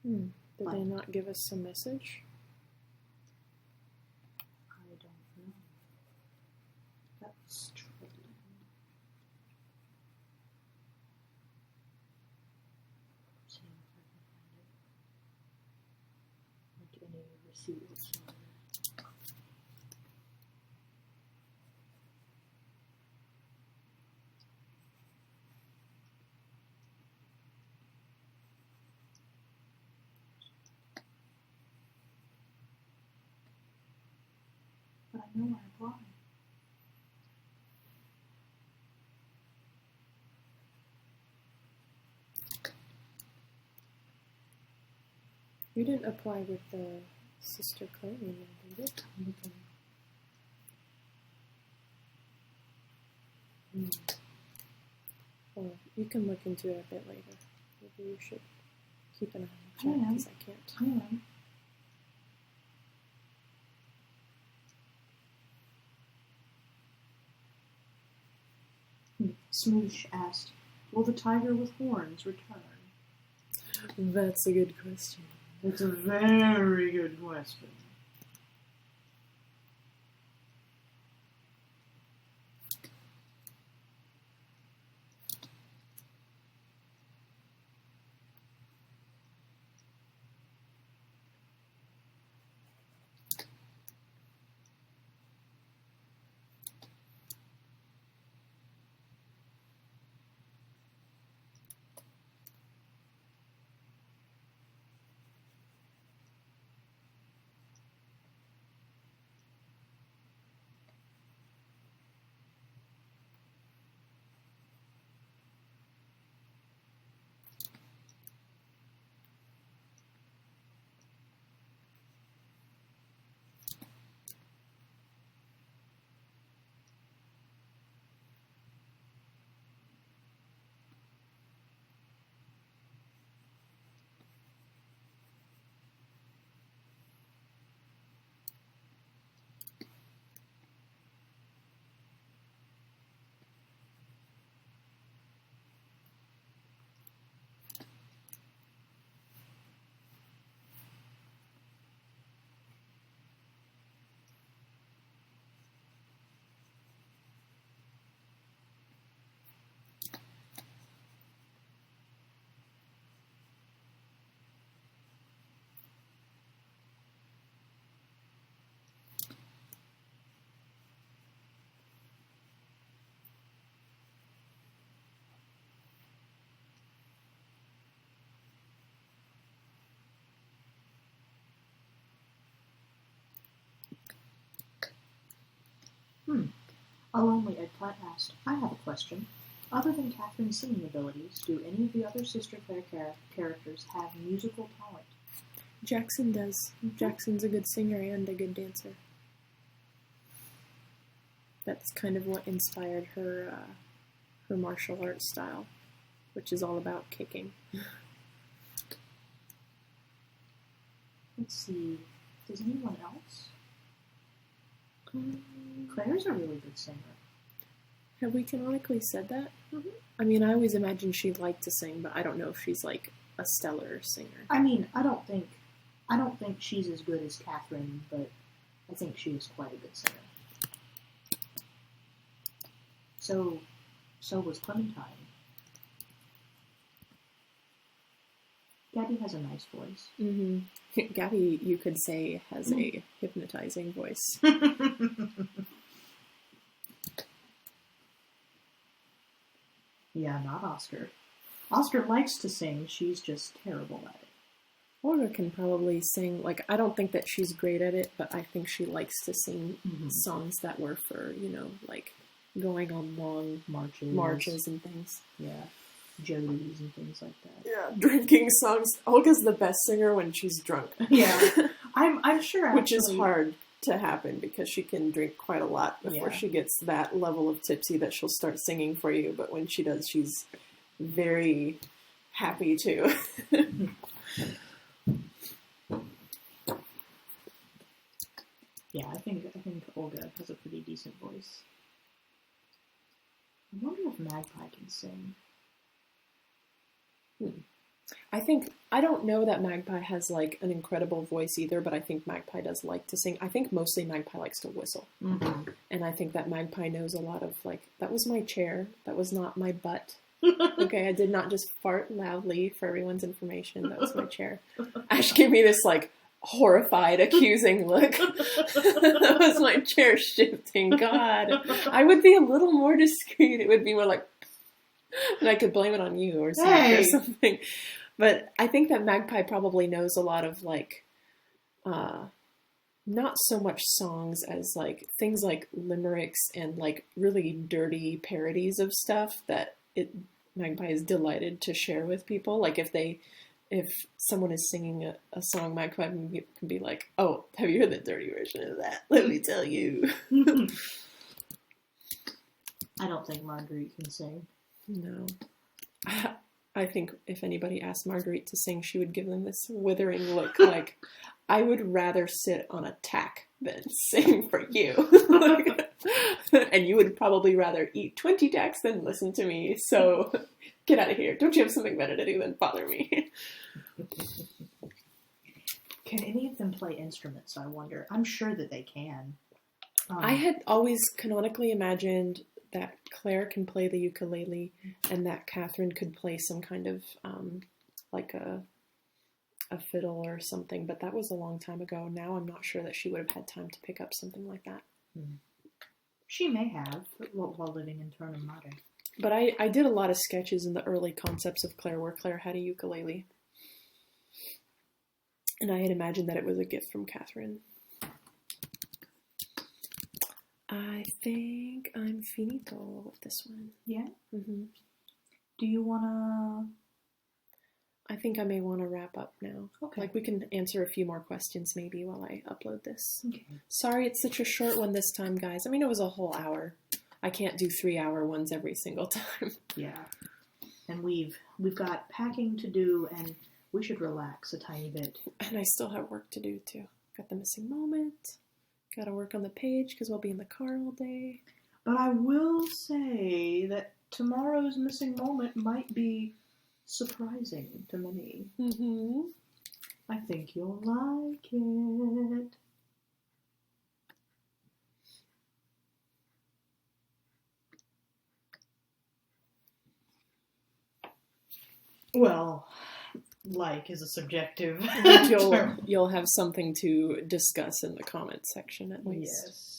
Speaker 2: email.
Speaker 1: Did they not give us some message?
Speaker 2: I don't know. That's troubling. Seeing if I can find it. Like any receipt or something. But I know I applied.
Speaker 1: You didn't apply with the Sister Claire email, did you? Well, you can look into it a bit later. Maybe you should keep an eye on the chat because I can't.
Speaker 2: Smoosh asked, "Will the tiger with horns return?"
Speaker 1: That's a good question.
Speaker 2: It's a very good question. A lonely eggplant asked, I have a question. Other than Catherine's singing abilities, do any of the other Sister Claire characters have musical talent?
Speaker 1: Jackson does. Jackson's a good singer and a good dancer. That's kind of what inspired her martial arts style, which is all about kicking.
Speaker 2: Let's see. Does anyone else? Claire's a really good singer.
Speaker 1: Have we canonically said that?
Speaker 2: Mm-hmm.
Speaker 1: I mean, I always imagined she liked to sing, but I don't know if she's like a stellar singer.
Speaker 2: I mean, I don't think she's as good as Catherine, but I think she is quite a good singer. So was Clementine. Gabby has a nice voice.
Speaker 1: Mm-hmm. Gabby, you could say, has a hypnotizing voice.
Speaker 2: Yeah, not Oscar. Oscar likes to sing, she's just terrible at it.
Speaker 1: Olga can probably sing, like, I don't think that she's great at it, but I think she likes to sing songs that were for, like, going on long marches and things.
Speaker 2: Yeah. Jodies and things like that.
Speaker 1: Yeah, drinking songs. Olga's the best singer when she's drunk.
Speaker 2: Yeah. I'm sure actually...
Speaker 1: Which is hard to happen because she can drink quite a lot before she gets that level of tipsy that she'll start singing for you. But when she does, she's very happy to.
Speaker 2: Yeah, I think Olga has a pretty decent voice. I wonder if Magpie can sing.
Speaker 1: I don't know that Magpie has, like, an incredible voice either, but I think Magpie does like to sing. I think mostly Magpie likes to whistle.
Speaker 2: Mm-hmm.
Speaker 1: And I think that Magpie knows a lot of, like, that was my chair. That was not my butt. Okay, I did not just fart loudly for everyone's information. That was my chair. Ash gave me this, like, horrified, accusing look. That was my chair shifting. God. I would be a little more discreet. It would be more like, and I could blame it on you or something. But I think that Magpie probably knows a lot of, like, not so much songs as, like, things like limericks and, like, really dirty parodies of stuff that Magpie is delighted to share with people. Like, if someone is singing a song, Magpie can be like, oh, have you heard the dirty version of that? Let me tell you.
Speaker 2: I don't think Marguerite can sing.
Speaker 1: No. I think if anybody asked Marguerite to sing, she would give them this withering look like, I would rather sit on a tack than sing for you. And you would probably rather eat 20 tacks than listen to me, so get out of here. Don't you have something better to do than bother me?
Speaker 2: Can any of them play instruments, I wonder? I'm sure that they can.
Speaker 1: I had always canonically imagined that Claire can play the ukulele and that Catherine could play some kind of, like a fiddle or something, but that was a long time ago. Now I'm not sure that she would have had time to pick up something like that.
Speaker 2: She may have, while living in Turnham Mare.
Speaker 1: But I did a lot of sketches in the early concepts of Claire where Claire had a ukulele. And I had imagined that it was a gift from Catherine. I think I'm finito with this one.
Speaker 2: Yeah?
Speaker 1: Mm-hmm.
Speaker 2: Do you want to...
Speaker 1: I think I may want to wrap up now.
Speaker 2: Okay.
Speaker 1: Like, we can answer a few more questions maybe while I upload this.
Speaker 2: Okay.
Speaker 1: Sorry it's such a short one this time, guys. I mean, it was a whole hour. I can't do 3-hour ones every single time.
Speaker 2: Yeah. And we've got packing to do, and we should relax a tiny bit.
Speaker 1: And I still have work to do, too. Got the missing moment. Got to work on the page, because we'll be in the car all day.
Speaker 2: But I will say that tomorrow's missing moment might be surprising to many.
Speaker 1: Mm-hmm.
Speaker 2: I think you'll like it. Well, like is a subjective term.
Speaker 1: You'll have something to discuss in the comments section at least.
Speaker 2: Yes.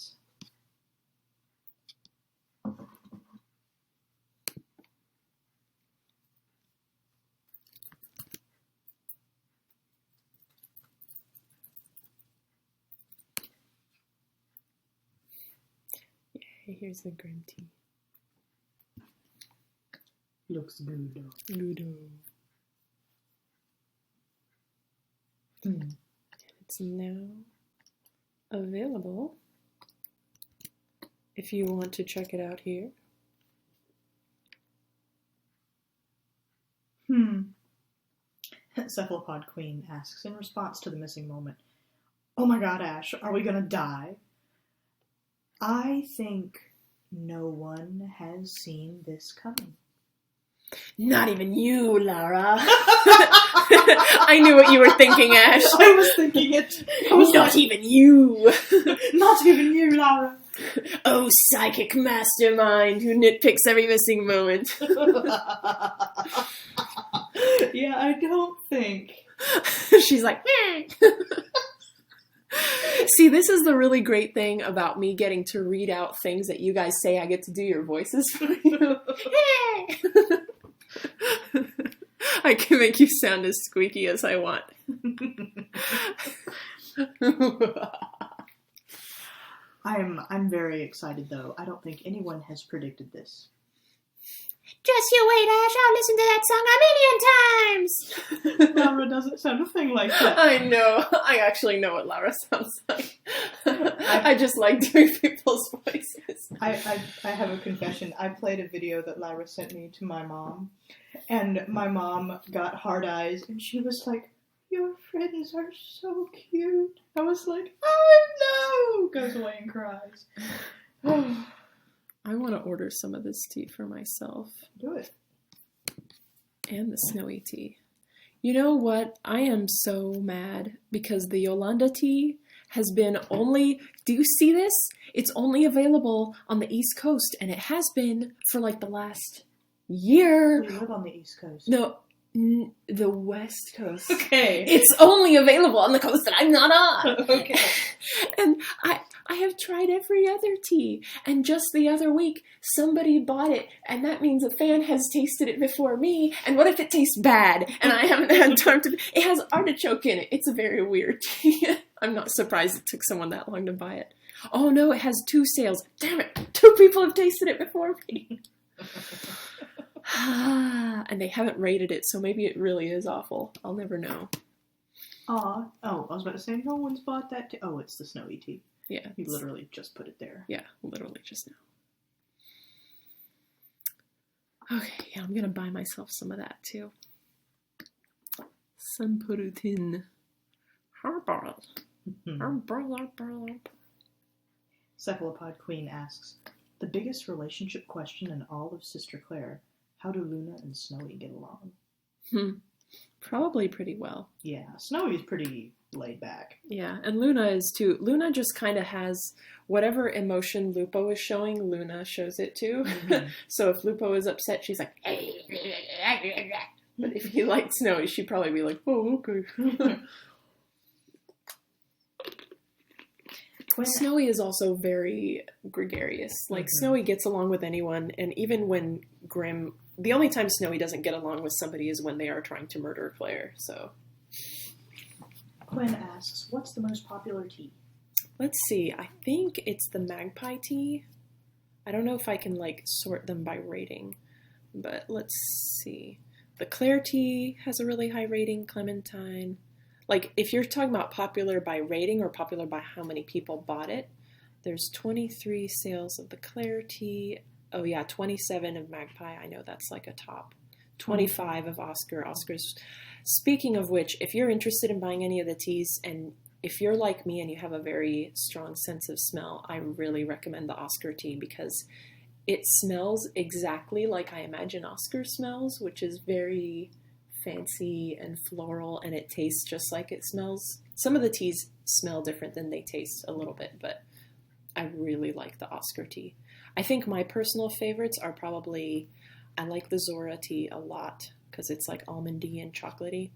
Speaker 1: Yay, here's the Grimm tea.
Speaker 2: Looks good.
Speaker 1: Ludo. It's now available if you want to check it out here.
Speaker 2: Cephalopod Queen asks, in response to the missing moment, "Oh my god, Ash, are we gonna die?" I think no one has seen this coming.
Speaker 1: Not even you, Lara. I knew what you were thinking, Ash.
Speaker 2: I was thinking it. I was
Speaker 1: Not even you.
Speaker 2: Not even you, Lara.
Speaker 1: Oh, psychic mastermind who nitpicks every missing moment.
Speaker 2: Yeah, I don't think.
Speaker 1: She's like, See, this is the really great thing about me getting to read out things that you guys say. I get to do your voices for you. I can make you sound as squeaky as I want.
Speaker 2: I'm very excited though. I don't think anyone has predicted this.
Speaker 3: Just you wait, Ash. I'll listen to that song a million times.
Speaker 2: Laura doesn't sound a thing like that.
Speaker 1: I know. I actually know what Laura sounds like. I just like doing people's voices.
Speaker 2: I have a confession. I played a video that Laura sent me to my mom, and my mom got hard eyes, and she was like, "Your friends are so cute." I was like, "Oh no!" Goes away and cries.
Speaker 1: I want to order some of this tea for myself.
Speaker 2: Do it.
Speaker 1: And the snowy tea. You know what? I am so mad because the Yolanda tea has been only... Do you see this? It's only available on the East Coast, and it has been for like the last year.
Speaker 2: We live on the East Coast.
Speaker 1: No, the West Coast.
Speaker 2: Okay.
Speaker 1: It's only available on the coast that I'm not on.
Speaker 2: Okay.
Speaker 1: And I have tried every other tea, and just the other week, somebody bought it, and that means a fan has tasted it before me, and what if it tastes bad, and I haven't had time to... It has artichoke in it. It's a very weird tea. I'm not surprised it took someone that long to buy it. Oh no, it has 2 sales. Damn it, 2 people have tasted it before me. And they haven't rated it, so maybe it really is awful. I'll never know.
Speaker 2: Oh, I was about to say, no one's bought that tea. Oh, it's the snowy tea.
Speaker 1: Yeah.
Speaker 2: You literally just put it there.
Speaker 1: Yeah, literally just now. Okay, yeah, I'm gonna buy myself some of that too. Sampurutin.
Speaker 2: Cephalopod Queen asks, the biggest relationship question in all of Sister Claire, how do Luna and Snowy get along?
Speaker 1: Probably pretty well.
Speaker 2: Yeah, Snowy's pretty laid back.
Speaker 1: Yeah, and Luna is too. Luna just kind of has whatever emotion Lupo is showing, Luna shows it too.
Speaker 2: Mhm.
Speaker 1: So if Lupo is upset, she's like... But if he liked Snowy, she'd probably be like, oh, okay. Snowy is also very gregarious. Like, Snowy gets along with anyone, and even when Grimm... The only time Snowy doesn't get along with somebody is when they are trying to murder Claire, so...
Speaker 2: Quinn asks, what's the most popular tea?
Speaker 1: Let's see. I think it's the Magpie tea. I don't know if I can, like, sort them by rating, but let's see. The Claire tea has a really high rating, Clementine... Like, if you're talking about popular by rating or popular by how many people bought it, there's 23 sales of the Claire tea. Oh, yeah, 27 of Magpie. I know that's like a top. 25 of Oscar. Oscar's. Speaking of which, if you're interested in buying any of the teas, and if you're like me and you have a very strong sense of smell, I really recommend the Oscar tea because it smells exactly like I imagine Oscar smells, which is very... fancy and floral, and it tastes just like it smells. Some of the teas smell different than they taste a little bit, but I really like the Oscar tea. I think my personal favorites are probably, I like the Zora tea a lot because it's like almondy and chocolatey.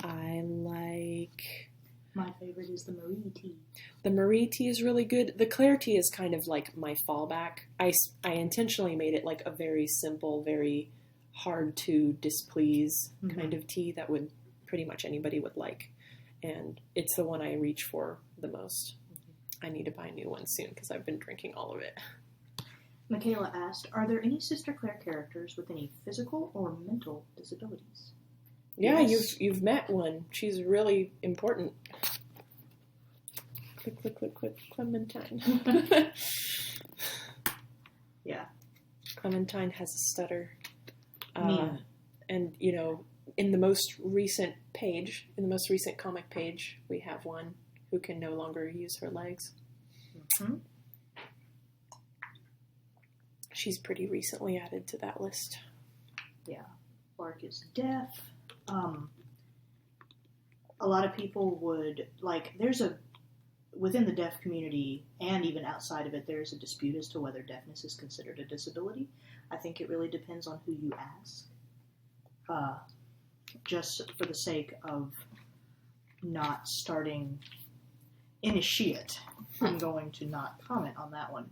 Speaker 1: I like...
Speaker 2: My favorite is the Marie tea.
Speaker 1: The Marie tea is really good. The Claire tea is kind of like my fallback. I intentionally made it like a very simple, very... hard to displease kind of tea that would pretty much anybody would like, and it's the one I reach for the most. I need to buy a new one soon because I've been drinking all of it.
Speaker 2: Michaela asked, are there any Sister Claire characters with any physical or mental disabilities?
Speaker 1: Yeah,
Speaker 2: Yes.
Speaker 1: you've met one. She's really important. Click, Clementine.
Speaker 2: Yeah.
Speaker 1: Clementine has a stutter.
Speaker 2: Mina.
Speaker 1: And, you know, in the most recent comic page, we have one who can no longer use her legs.
Speaker 2: Mm-hmm.
Speaker 1: She's pretty recently added to that list.
Speaker 2: Yeah. Clark is deaf. A lot of people would, like, within the deaf community, and even outside of it, there's a dispute as to whether deafness is considered a disability. I think it really depends on who you ask. Just for the sake of not starting initiate, I'm going to not comment on that one.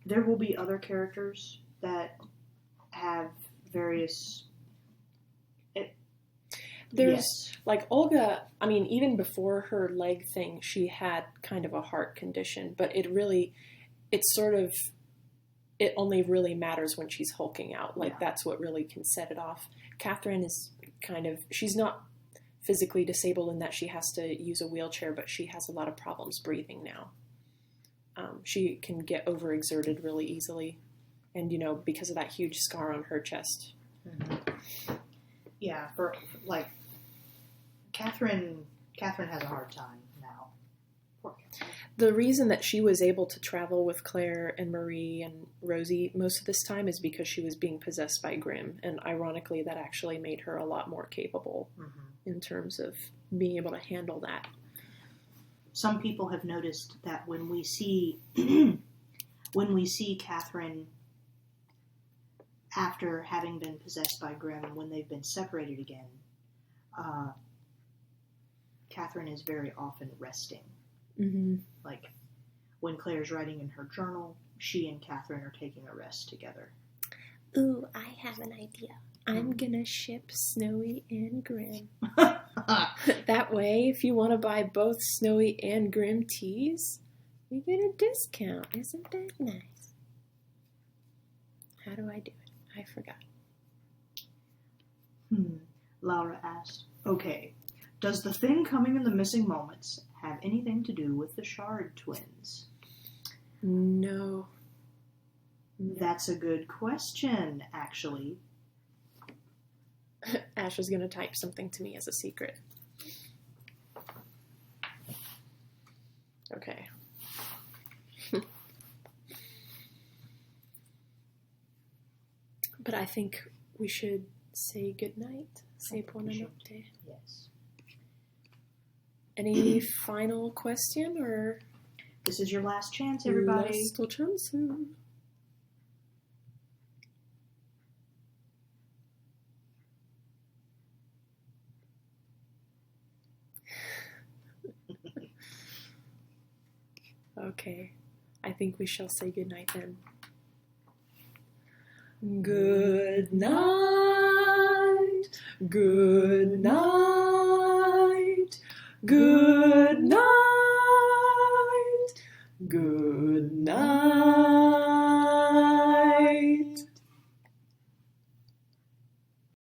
Speaker 2: There will be other characters that have various...
Speaker 1: Like Olga, I mean, even before her leg thing, she had kind of a heart condition, but it only really matters when she's hulking out. Like, that's what really can set it off. Catherine is she's not physically disabled in that she has to use a wheelchair, but she has a lot of problems breathing now. She can get overexerted really easily, and, you know, because of that huge scar on her chest.
Speaker 2: Mm-hmm. Yeah, for, like, Catherine has a hard time now. Poor Catherine.
Speaker 1: The reason that she was able to travel with Claire and Marie and Rosie most of this time is because she was being possessed by Grimm, and ironically that actually made her a lot more capable in terms of being able to handle that.
Speaker 2: Some people have noticed that when we see Catherine after having been possessed by Grimm, when they've been separated again, Catherine is very often resting.
Speaker 1: Mm-hmm.
Speaker 2: Like, when Claire's writing in her journal, she and Catherine are taking a rest together.
Speaker 3: Ooh, I have an idea. I'm gonna ship Snowy and Grimm.
Speaker 1: That way, if you want to buy both Snowy and Grimm teas, you get a discount. Isn't that nice? How do I do it? I forgot.
Speaker 2: Laura asked, okay, does the thing coming in the missing moments have anything to do with the Shard twins?
Speaker 1: No.
Speaker 2: That's a good question, actually.
Speaker 1: Ash is going to type something to me as a secret. Okay. But I think we should say goodnight. Say buonanotte.
Speaker 2: Yes.
Speaker 1: Any final question or?
Speaker 2: This is your last chance, everybody.
Speaker 1: Last chance. Okay, I think we shall say goodnight then. Good night, good night, good night, good night.